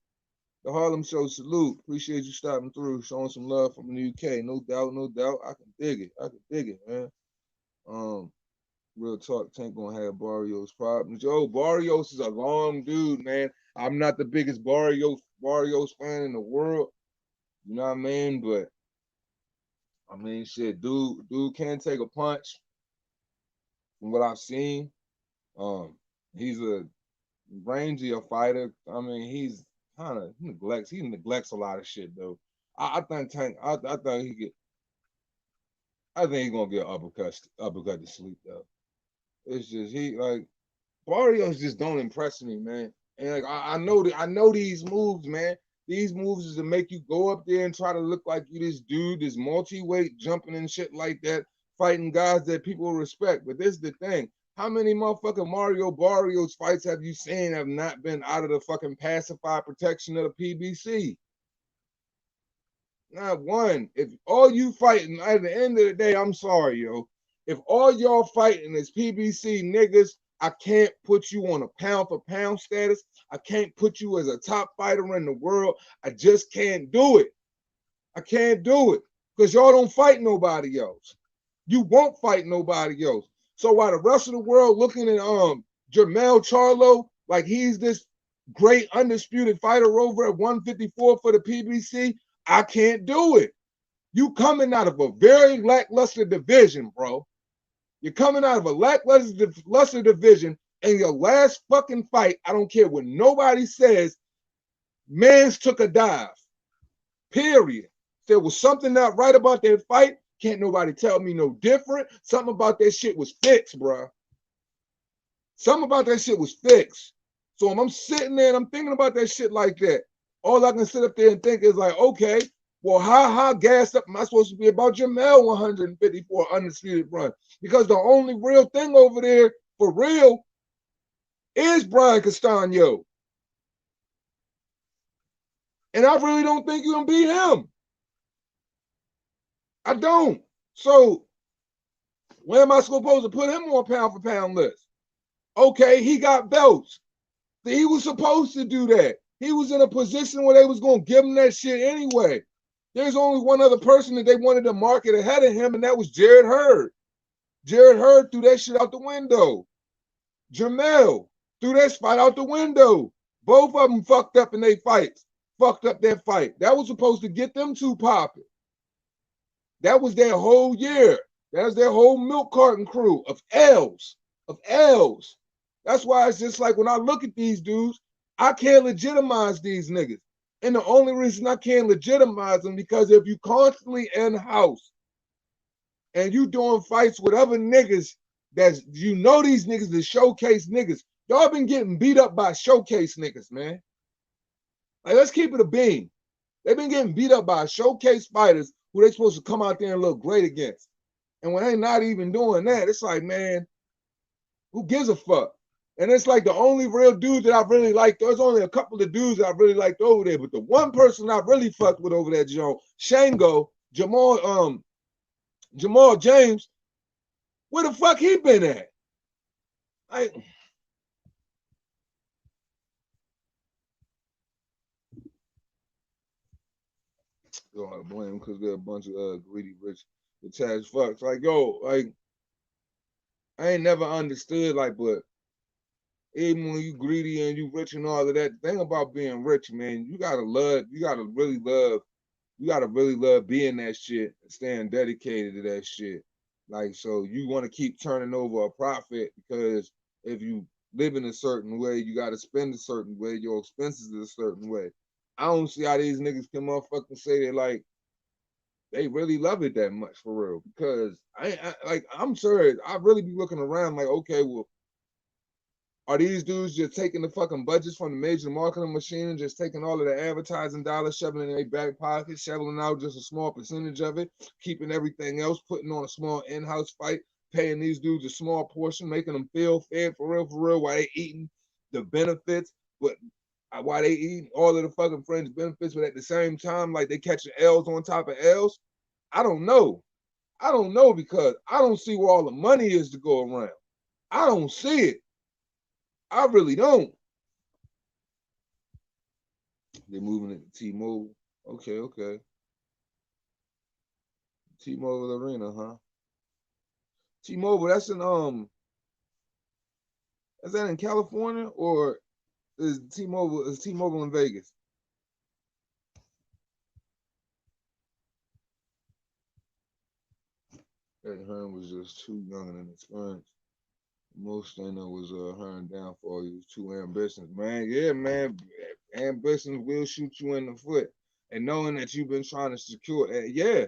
The Harlem Show, salute. Appreciate you stopping through, showing some love from the UK. No doubt, no doubt. I can dig it, man. Real talk, Tank gonna have Barrios problems. Yo, Barrios is a long dude, man. I'm not the biggest Barrios fan in the world. You know what I mean? But I mean, shit, dude can take a punch. From what I've seen, he's a rangier fighter. I mean, he's kind of he neglects a lot of shit though. I think Tank. I think he get. I think he's gonna get uppercut to sleep though. It's just Barrios just don't impress me, man. And like I know these moves, man. These moves is to make you go up there and try to look like you this dude, this multi-weight jumping and shit like that, fighting guys that people respect. But this is the thing. How many motherfucking Mario Barrios fights have you seen have not been out of the fucking pacified protection of the PBC? Not one. If all you fighting, at the end of the day, I'm sorry, yo. If all y'all fighting is PBC niggas, I can't put you on a pound for pound status. I can't put you as a top fighter in the world. I just can't do it. I can't do it because y'all don't fight nobody else. You won't fight nobody else. So while the rest of the world looking at Jermell Charlo like he's this great undisputed fighter over at 154 for the PBC, I can't do it. You coming out of a very lackluster division, bro. You're coming out of a lackluster division, and your last fucking fight, I don't care what nobody says, Mans took a dive. Period. If there was something not right about that fight, can't nobody tell me no different. Something about that shit was fixed, bro. Something about that shit was fixed. So when I'm sitting there and I'm thinking about that shit like that, all I can sit up there and think is like, okay, well, how gassed up am I supposed to be about Jermell 154 undisputed run? Because the only real thing over there, for real, is Brian Castano. And I really don't think you can beat him. I don't. So where am I supposed to put him on pound for pound list? Okay, he got belts. He was supposed to do that. He was in a position where they was going to give him that shit anyway. There's only one other person that they wanted to market ahead of him, and that was Jarrett Hurd. Jarrett Hurd threw that shit out the window. Jermell threw that fight out the window. Both of them fucked up in their fights. Fucked up their fight. That was supposed to get them two popping. That was their whole year. That was their whole milk carton crew of L's. Of L's. That's why it's just like when I look at these dudes, I can't legitimize these niggas. And the only reason I can't legitimize them because if you constantly in-house and you doing fights with other niggas that you know these niggas that showcase niggas, y'all been getting beat up by showcase niggas, man. Like, let's keep it a beam. They've been getting beat up by showcase fighters who they supposed to come out there and look great against. And when they not even doing that, it's like, man, who gives a fuck? And it's like the only real dude that I really liked, there's only a couple of dudes that I really liked over there, but the one person I really fucked with over there, Joe, Shango, Jamal James, where the fuck he been at? I blame because they're a bunch of greedy, rich, attached fucks. Like, yo, like, I ain't never understood, like, but even when you greedy and you rich and all of that, the thing about being rich, man, you gotta really love being that shit and staying dedicated to that shit. Like, so you want to keep turning over a profit because if you live in a certain way, you got to spend a certain way, your expenses a certain way. I don't see how these niggas can motherfucking say that like they really love it that much for real. Because I'm serious. I really be looking around like, okay, well, are these dudes just taking the fucking budgets from the major marketing machine and just taking all of the advertising dollars, shoving it in their back pocket, shoveling out just a small percentage of it, keeping everything else, putting on a small in-house fight, paying these dudes a small portion, making them feel fed for real, while they eating the benefits, but while they eating all of the fucking fringe benefits, but at the same time, like they catching L's on top of L's? I don't know. I don't know because I don't see where all the money is to go around. I don't see it. I really don't. They're moving it to T-Mobile. Okay. T-Mobile Arena, huh? T-Mobile, that's is that in California or is T-Mobile in Vegas? That Hearn was just too young and inexperienced. Most thing that was Hearn downfall, he was too ambitious. Man, yeah, man. Ambition will shoot you in the foot. And knowing that you've been trying to secure, yeah.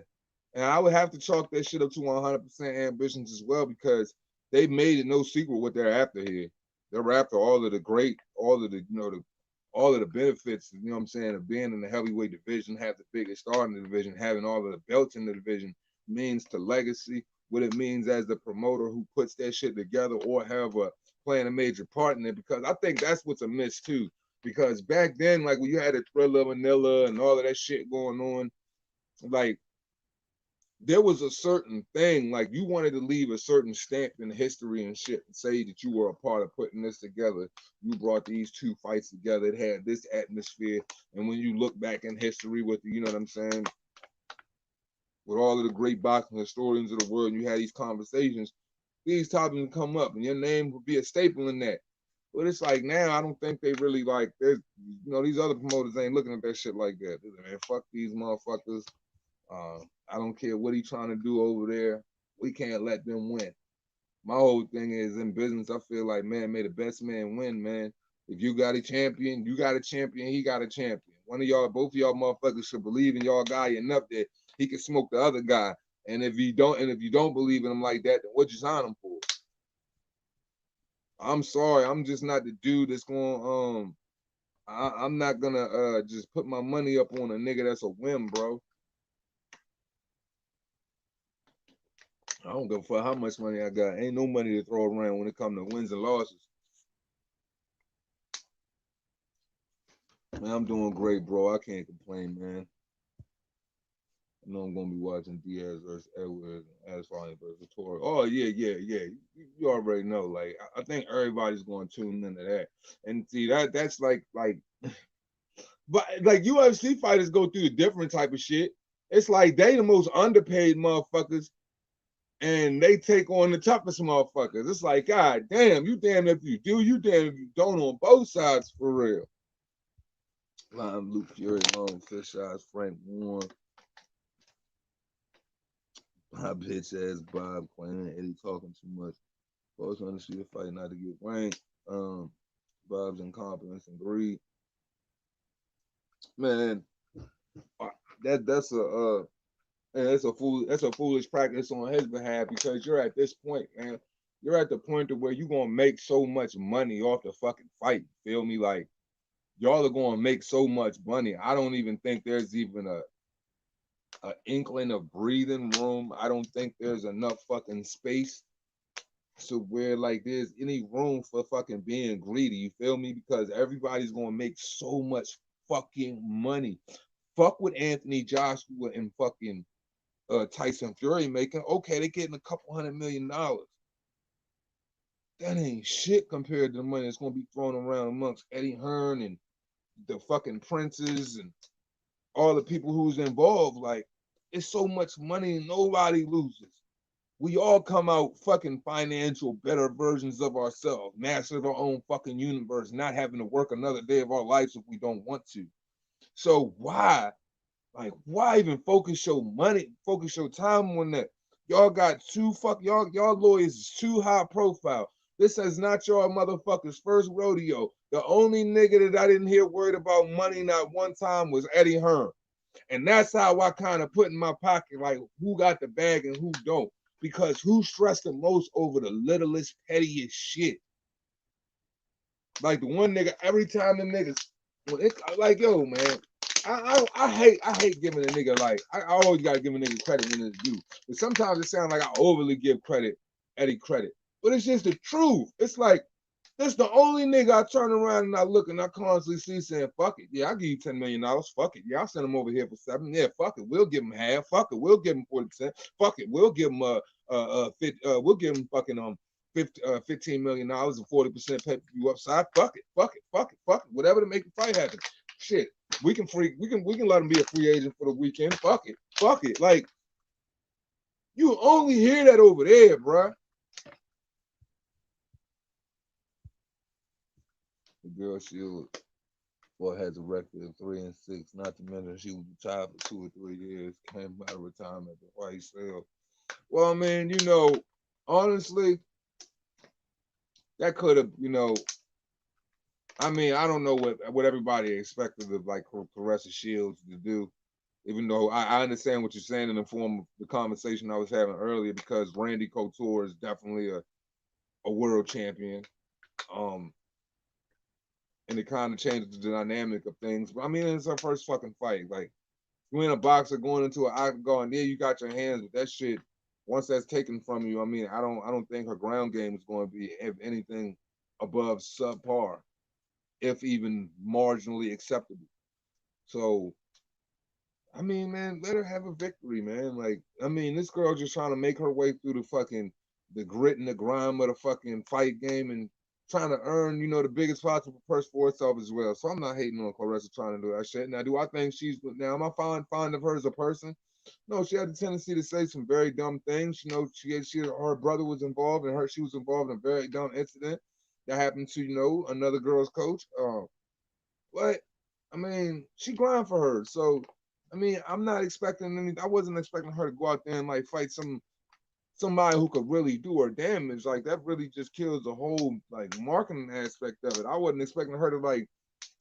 And I would have to chalk that shit up to 100% ambitions as well, because they made it no secret what they're after here. They're after all of the great, all of the, all of the benefits, you know what I'm saying, of being in the heavyweight division, have the biggest star in the division, having all of the belts in the division means to legacy, what it means as the promoter who puts that shit together or have playing a major part in it, because I think that's what's amiss too. Because back then, like when you had a Thriller, Manila, and all of that shit going on, like there was a certain thing, like you wanted to leave a certain stamp in history and shit and say that you were a part of putting this together. You brought these two fights together. It had this atmosphere. And when you look back in history with, you know what I'm saying, with all of the great boxing historians of the world, you had these conversations, these topics would come up and your name would be a staple in that. But it's like now, I don't think they really like, there's, these other promoters ain't looking at that shit like that. Man, fuck these motherfuckers. I don't care what he's trying to do over there. We can't let them win. My whole thing is in business, I feel like, man, may the best man win, man. If you got a champion, you got a champion, he got a champion. One of y'all, both of y'all motherfuckers should believe in y'all guy enough that he can smoke the other guy. And if you don't believe in him like that, then what you sign him for? I'm sorry, I'm just not the dude that's going I'm not gonna just put my money up on a nigga that's a whim, bro. I don't give a fuck how much money I got. Ain't no money to throw around when it comes to wins and losses. Man, I'm doing great, bro. I can't complain, man. I know I'm gonna be watching Diaz versus Edwards, Asfali versus Vittori. Oh yeah. You already know. Like I think everybody's going to tune into that. And see that's like, but like UFC fighters go through a different type of shit. It's like they the most underpaid motherfuckers, and they take on the toughest motherfuckers. It's like, God damn, you damn if you do, you damn if you don't on both sides for real. Lime, Luke Fury, Long, Fish Eyes, Frank Warren, my bitch ass Bob Quinn, Eddie talking too much. Folks want to see the fight not to get ranked. Bob's incompetence and greed. Man, that's a and that's a foolish practice on his behalf, because you're at this point, man. You're at the point of where you're gonna make so much money off the fucking fight. Feel me? Like y'all are gonna make so much money. I don't even think there's even a inkling of breathing room. I don't think there's enough fucking space to where like there's any room for fucking being greedy. You feel me? Because everybody's gonna make so much fucking money. Fuck with Anthony Joshua and fucking Tyson Fury making. Okay, they getting a couple $100 million. That ain't shit compared to the money that's gonna be thrown around amongst Eddie Hearn and the fucking princes and all the people who's involved. Like, it's so much money and nobody loses. We all come out fucking financial better versions of ourselves, master of our own fucking universe, not having to work another day of our lives if we don't want to. So why, like, why even focus your money, focus your time on that? Y'all got y'all lawyers is too high profile. This is not your motherfucker's first rodeo. The only nigga that I didn't hear worried about money not one time was Eddie Hearn. And that's how I kind of put in my pocket, like, who got the bag and who don't. Because who stressed the most over the littlest, pettiest shit? Like the one nigga, every time the niggas, like, yo, man, I hate giving a nigga, like, I always gotta give a nigga credit when it's due. But sometimes it sounds like I overly give Eddie credit. But it's just the truth. It's like, this the only nigga I turn around and I look and I constantly see saying, fuck it. Yeah, I'll give you $10 million. Fuck it. Yeah, I'll send him over here for 7. Yeah, fuck it. We'll give him half. Fuck it. We'll give him 40%. Fuck it. We'll give him we'll give him fucking 15 million dollars and 40% pay you upside. Fuck it. Fuck it. Fuck it. Fuck it. Whatever to make the fight happen. Shit. We can let him be a free agent for the weekend. Fuck it. Fuck it. Like, you only hear that over there, bruh. The girl Shields has a record of 3-6. Not to mention she was retired for 2 or 3 years. Came out of retirement at the white sale. Well, man, honestly, that could have, I mean, I don't know what everybody expected of like Clarissa Shields to do. Even though I understand what you're saying in the form of the conversation I was having earlier, because Randy Couture is definitely a world champion. And it kind of changes the dynamic of things. But I mean, it's her first fucking fight. Like, you in a boxer going into an octagon, yeah, you got your hands, but that shit, once that's taken from you, I mean, I don't think her ground game is going to be, if anything, above subpar, if even marginally acceptable. So, I mean, man, let her have a victory, man. Like, I mean, this girl just trying to make her way through the grit and the grime of the fucking fight game and trying to earn, the biggest possible purse for herself as well. So I'm not hating on Clarissa trying to do that shit. Now, do I think am I fond of her as a person? No, she had the tendency to say some very dumb things. Her brother was involved and she was involved in a very dumb incident that happened to, another girl's coach. But I mean, she grind for her. So I mean, I wasn't expecting her to go out there and like fight somebody who could really do her damage. Like, that really just kills the whole like marketing aspect of it. I wasn't expecting her to like.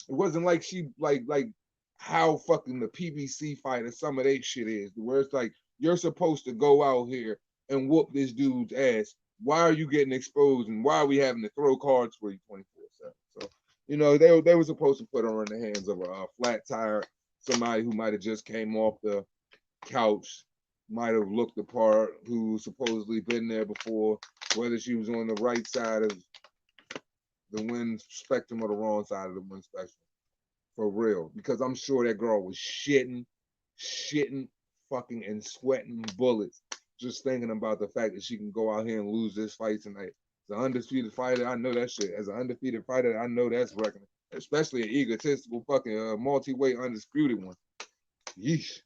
It wasn't like she like how fucking the PBC fight or some of that shit is, where it's like you're supposed to go out here and whoop this dude's ass. Why are you getting exposed, and why are we having to throw cards for you 24/7? So they were supposed to put her in the hands of a flat tire, somebody who might have just came off the couch, might have looked the part, who supposedly been there before, whether she was on the right side of the win spectrum or the wrong side of the win spectrum. For real. Because I'm sure that girl was shitting, fucking, and sweating bullets just thinking about the fact that she can go out here and lose this fight tonight. As an undefeated fighter, I know that shit. As an undefeated fighter, I know that's reckoning. Especially an egotistical fucking multi-weight undisputed one. Yeesh.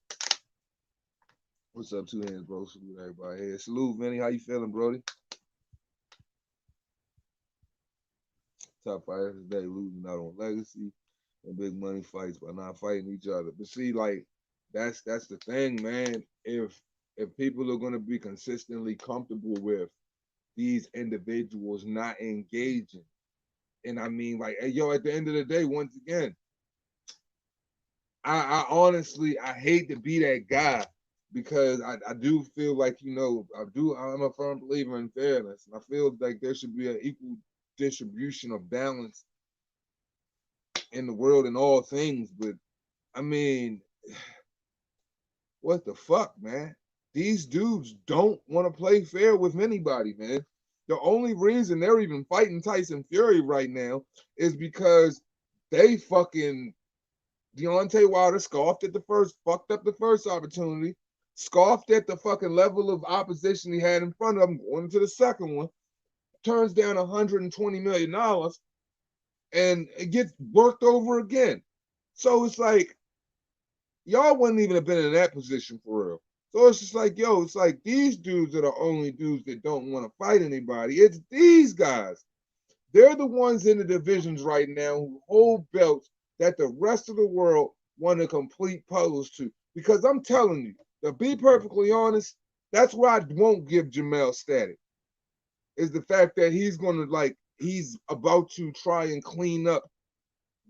What's up, two hands, bro? Salute everybody. Hey, salute, Vinny. How you feeling, Brody? Top fighters today losing out on legacy and big money fights by not fighting each other. But see, like, that's the thing, man. If people are gonna be consistently comfortable with these individuals not engaging, and I mean, like, hey, yo, at the end of the day, once again, I honestly I hate to be that guy, because I do feel like, I'm a firm believer in fairness, and I feel like there should be an equal distribution of balance in the world in all things. But I mean, what the fuck, man? These dudes don't want to play fair with anybody, man. The only reason they're even fighting Tyson Fury right now is because they fucking Deontay Wilder fucked up the first opportunity, scoffed at the fucking level of opposition he had in front of him going into the second one, turns down $120 million, and it gets worked over again. So it's like, y'all wouldn't even have been in that position for real. So it's just like, yo, it's like these dudes are the only dudes that don't want to fight anybody. It's these guys. They're the ones in the divisions right now who hold belts that the rest of the world want to complete puzzles to. Because I'm telling you, to be perfectly honest, that's why I won't give Jamel static. Is the fact that he's about to try and clean up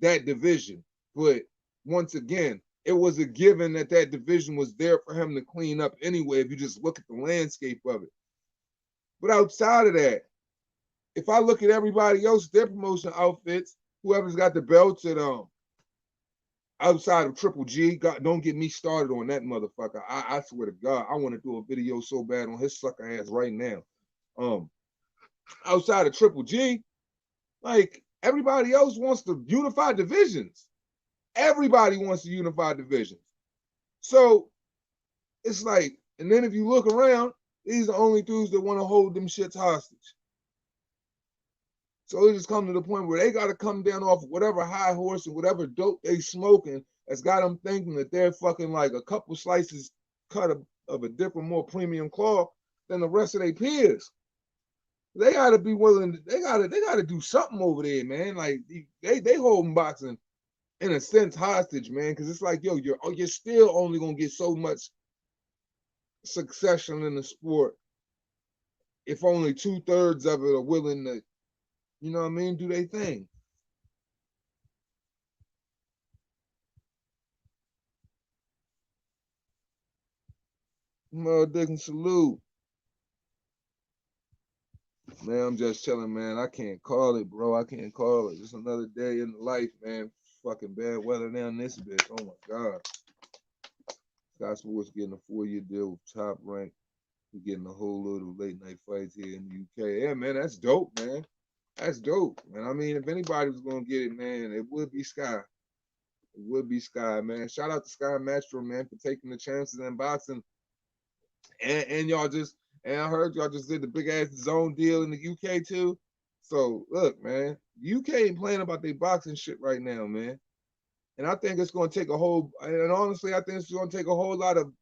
that division. But once again, it was a given that division was there for him to clean up anyway, if you just look at the landscape of it. But outside of that, if I look at everybody else, their promotion outfits, whoever's got the belts at outside of Triple G, don't get me started on that motherfucker. I swear to God, I want to do a video so bad on his sucker ass right now. Outside of Triple G, like, everybody else wants to unify divisions. Everybody wants to unify divisions. So it's like, and then if you look around, these are the only dudes that want to hold them shits hostage. So it just come to the point where they got to come down off whatever high horse and whatever dope they smoking that's got them thinking that they're fucking like a couple slices cut of a different, more premium cloth than the rest of their peers. They got to be willing. They got to do something over there, man. Like, they holding boxing in a sense hostage, man, because it's like, yo, you're still only gonna get so much succession in the sport if only 2/3 of it are willing to, you know what I mean, do their thing. Motherfucking salute. Man, I'm just chilling, man. I can't call it, bro. I can't call it. Just another day in life, man. Fucking bad weather down this bitch. Oh my God. Sky Sports getting a 4-year deal with Top Rank. We're getting a whole load of late night fights here in the UK. Yeah, man, that's dope, man. That's dope, man. I mean, if anybody was gonna get it, man, it would be Sky. It would be Sky, man. Shout out to Sky Metro, man, for taking the chances in boxing. And y'all just, and I heard y'all just did the big ass zone deal in the UK too. So look, man, the UK ain't playing about their boxing shit right now, man. And I think it's gonna take a whole, and honestly, I think it's gonna take a whole lot of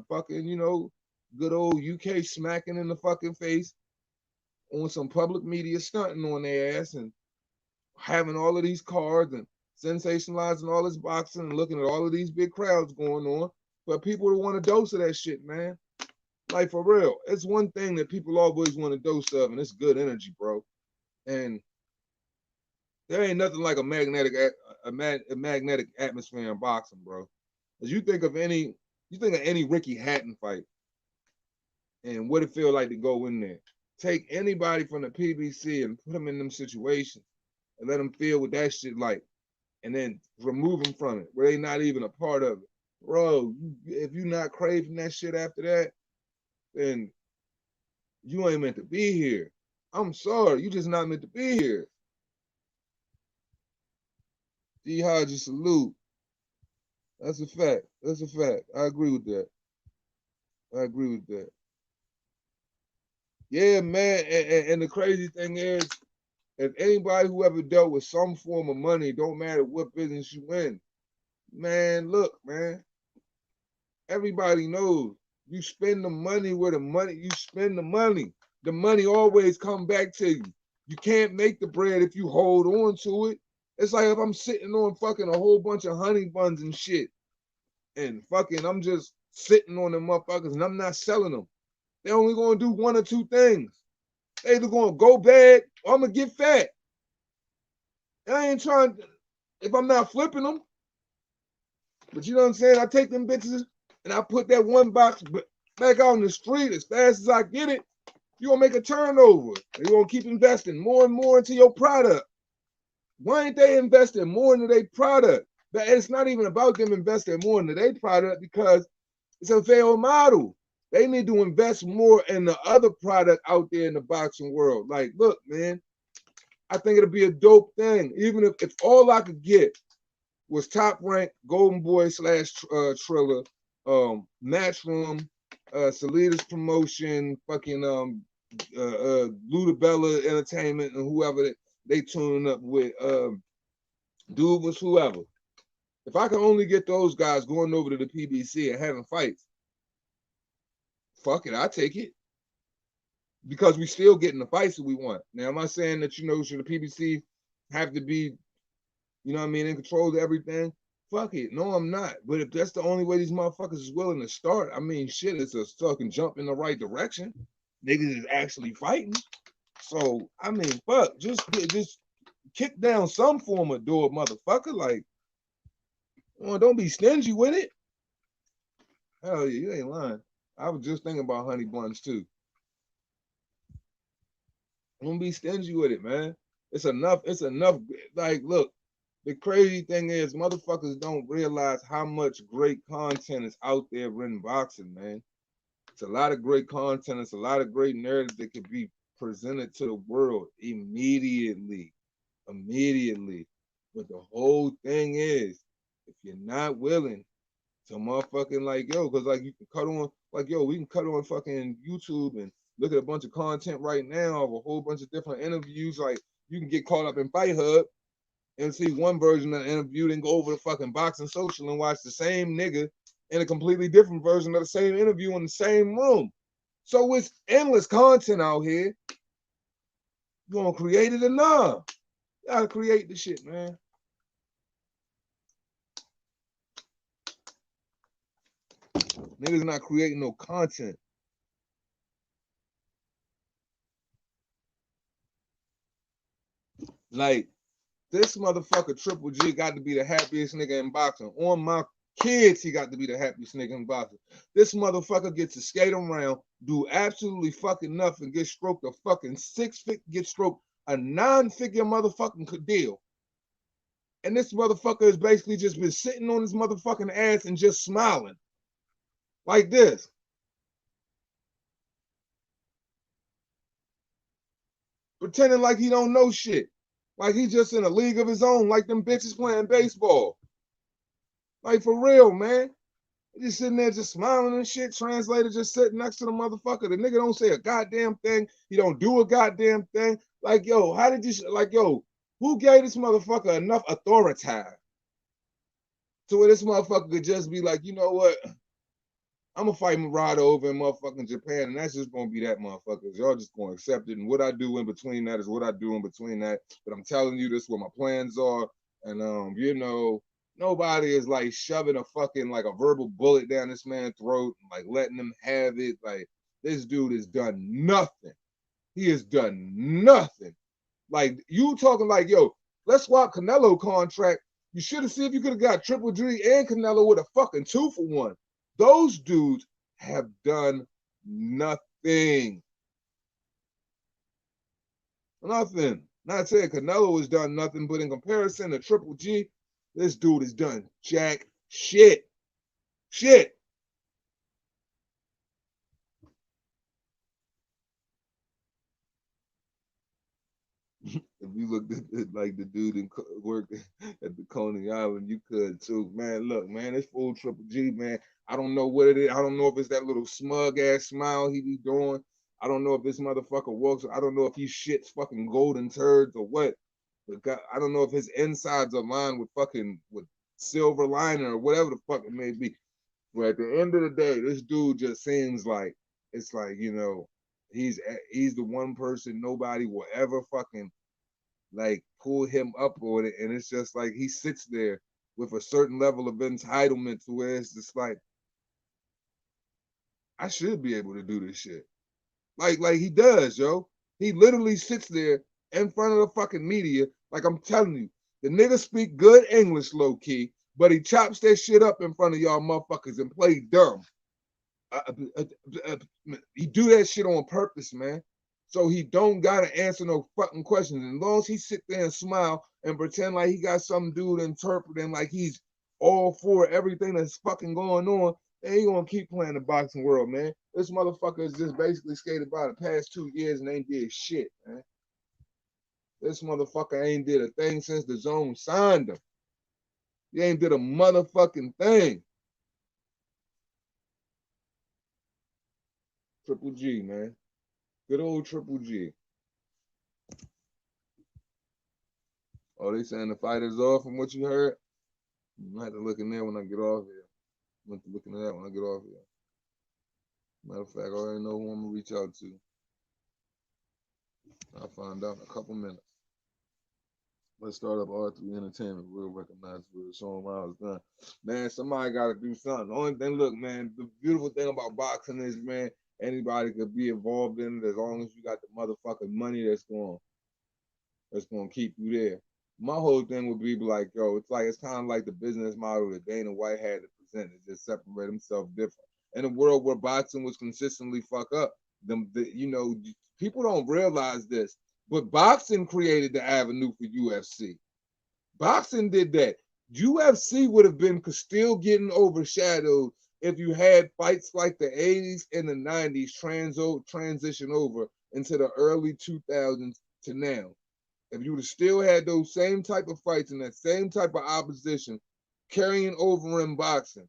fucking, you know, good old UK smacking in the fucking face on some public media stunting on their ass and having all of these cards and sensationalizing all this boxing and looking at all of these big crowds going on. But people to want a dose of that shit, man. Like for real. It's one thing that people always want a dose of, and it's good energy, bro. And there ain't nothing like a magnetic atmosphere in boxing, bro. As you think of any Ricky Hatton fight and what it feel like to go in there. Take anybody from the PBC and put them in them situations and let them feel what that shit like, and then remove them from it where they not even a part of it. Bro, if you not craving that shit after that, then you ain't meant to be here. I'm sorry, you just not meant to be here. D Hodges, salute. That's a fact. That's a fact. I agree with that. I agree with that. Yeah, man. And the crazy thing is, if anybody who ever dealt with some form of money, don't matter what business you in, man, look, man, everybody knows you spend the money where the money, you spend the money. The money always come back to you. You can't make the bread if you hold on to it. It's like if I'm sitting on fucking a whole bunch of honey buns and shit, and fucking I'm just sitting on them motherfuckers and I'm not selling them. They're only gonna do one or two things. They either gonna go bad or I'm gonna get fat. I ain't trying to, if I'm not flipping them. But you know what I'm saying? I take them bitches and I put that one box back out in the street as fast as I get it. You're gonna make a turnover. You're gonna keep investing more and more into your product. Why ain't they investing more into their product? But it's not even about them investing more into their product because it's a failed model. They need to invest more in the other product out there in the boxing world. Like, look, man, I think it'll be a dope thing. Even if all I could get was Top Rank, Golden Boy / Triller, Matchroom, Salidas Promotion, fucking Ludabella Entertainment, and whoever they tuning up with, Dude was whoever. If I can only get those guys going over to the PBC and having fights, fuck it, I take it. Because we still getting the fights that we want. Now, am I saying that, you know, should the PBC have to be, you know what I mean, in control of everything? Fuck it. No, I'm not. But if that's the only way these motherfuckers is willing to start, I mean, shit, it's a fucking jump in the right direction. Niggas is actually fighting. So, I mean, fuck, just kick down some form of door, motherfucker. Like, well, don't be stingy with it. Hell yeah, you ain't lying. I was just thinking about honey buns too. Don't be stingy with it, man. It's enough. It's enough. Like, look, the crazy thing is, motherfuckers don't realize how much great content is out there in boxing, man. It's a lot of great content. It's a lot of great narratives that could be presented to the world immediately. Immediately. But the whole thing is, if you're not willing to motherfucking like, yo, because like you can cut on, like, yo, we can cut on fucking YouTube and look at a bunch of content right now of a whole bunch of different interviews. Like, you can get caught up in Fight Hub and see one version of the interview, then go over to fucking Boxing Social and watch the same nigga in a completely different version of the same interview in the same room. So it's endless content out here. You gonna create it or not? You gotta create the shit, man. Niggas not creating no content. Like, this motherfucker Triple G got to be the happiest nigga in boxing on my Kids, he got to be the happiest nigga in boxing. This motherfucker gets to skate around, do absolutely fucking nothing, get stroked a fucking get stroked a 9-figure motherfucking deal. And this motherfucker has basically just been sitting on his motherfucking ass and just smiling. Like this. Pretending like he don't know shit. Like he's just in a league of his own, like them bitches playing baseball. Like for real, man. Just sitting there just smiling and shit. Translator just sitting next to the motherfucker. The nigga don't say a goddamn thing. He don't do a goddamn thing. Like, yo, how did you, like, yo, who gave this motherfucker enough authority to where this motherfucker could just be like, you know what? I'm gonna fight Murata over in motherfucking Japan, and that's just gonna be that motherfucker. Y'all just gonna accept it, and what I do in between that is what I do in between that. But I'm telling you, this is what my plans are, and you know, nobody is like shoving a fucking like a verbal bullet down this man's throat, and, like letting him have it. Like this dude has done nothing. He has done nothing. Like you talking like, yo, let's swap Canelo contract. You should have seen if you could have got Triple G and Canelo with a fucking 2-for-1. Those dudes have done nothing. Nothing. Not saying Canelo has done nothing, but in comparison to Triple G, this dude has done jack shit. Shit. If you looked at like the dude in working at the Coney Island, you could too. Man, look, man, it's full Triple G, man. I don't know what it is. I don't know if it's that little smug ass smile he be doing. I don't know if this motherfucker walks. I don't know if he shits fucking golden turds or what. But God, I don't know if his insides are lined with fucking with silver lining or whatever the fuck it may be. But at the end of the day, this dude just seems like it's like, you know, he's the one person nobody will ever fucking like pull him up on it, and it's just like he sits there with a certain level of entitlement to where it's just like I should be able to do this shit. Like he does, yo. He literally sits there in front of the fucking media. Like I'm telling you, the nigga speak good English low key, but he chops that shit up in front of y'all motherfuckers and play dumb. Uh, uh, uh, he do that shit on purpose, man. So he don't gotta answer no fucking questions. And as long as he sit there and smile and pretend like he got some dude interpreting like he's all for everything that's fucking going on, then he gonna keep playing the boxing world, man. This motherfucker is just basically skated by the past 2 years and ain't did shit, man. This motherfucker ain't did a thing since the zone signed him. He ain't did a motherfucking thing. Triple G, man. Good old Triple G. Oh, they saying the fight is off from what you heard? I have to look in there when I get off here. I'm going to look into that when I get off here. Matter of fact, I already know who I'm going to reach out to. I'll find out in a couple minutes. Let's start up R3 Entertainment. We'll recognize for showing why I was done. Man, somebody got to do something. The only thing, look, man, the beautiful thing about boxing is, man, anybody could be involved in it as long as you got the motherfucking money that's going to keep you there. My whole thing would be like, yo, it's kind of like the business model that Dana White had to present. It just separate himself different. In a world where boxing was consistently fuck up, you know, people don't realize this, but boxing created the avenue for UFC. Boxing did that. UFC would have been still getting overshadowed if you had fights like the 80s and the 90s transition over into the early 2000s to now. If you would have still had those same type of fights and that same type of opposition carrying over in boxing,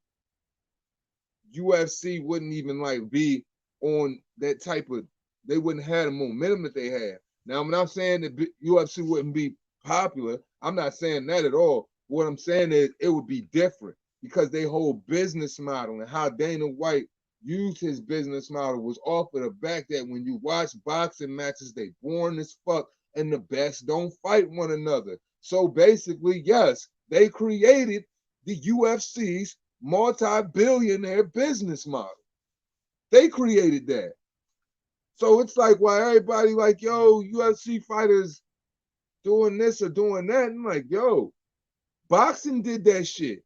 UFC wouldn't even like be on that type of, they wouldn't have the momentum that they have. Now, I'm not saying that UFC wouldn't be popular. I'm not saying that at all. What I'm saying is it would be different because their whole business model and how Dana White used his business model was off of the fact that when you watch boxing matches, they boring as fuck and the best don't fight one another. So basically, yes, they created the UFC's multi-billionaire business model. They created that. So it's like, why everybody like, yo, UFC fighters doing this or doing that? And I'm like, yo, boxing did that shit.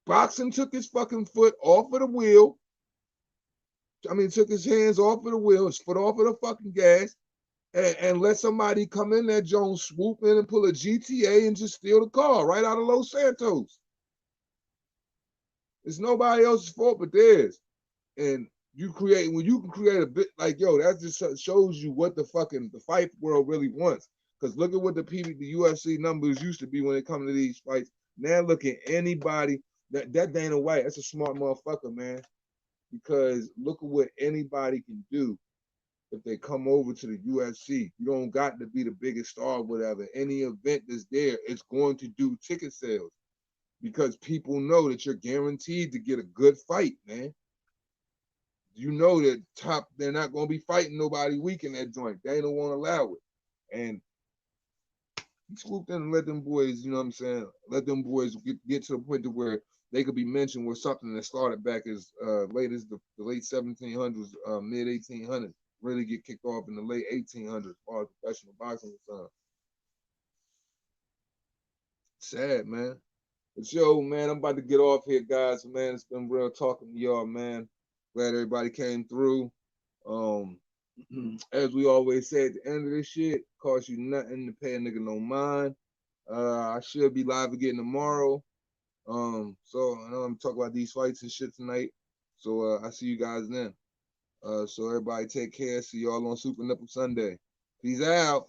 Boxing took his fucking foot off of the wheel. I mean, took his hands off of the wheel, his foot off of the fucking gas, and let somebody come in that Jones, swoop in and pull a GTA and just steal the car right out of Los Santos. It's nobody else's fault but theirs. And when you can create a bit like, yo, that just shows you what the fight world really wants. Because look at what the UFC numbers used to be when it comes to these fights. Now look at anybody, that Dana White, that's a smart motherfucker, man. Because look at what anybody can do if they come over to the UFC. You don't got to be the biggest star or whatever. Any event that's there, it's going to do ticket sales. Because people know that you're guaranteed to get a good fight, man. You know that they're not going to be fighting nobody weak in that joint. They don't want to allow it. And he swooped in and let them boys, you know what I'm saying, let them boys get to the point to where they could be mentioned with something that started back as late as the late 1700s, mid 1800s, really get kicked off in the late 1800s as far as professional boxing was concerned. Sad, man. But yo, man, I'm about to get off here, guys. Man, it's been real talking to y'all, man. Glad everybody came through. As we always say at the end of this shit, cost you nothing to pay a nigga no mind. I should be live again tomorrow. So I know I'm talking about these fights and shit tonight. So I see you guys then. So everybody take care. See y'all on Super Nipple Sunday. Peace out.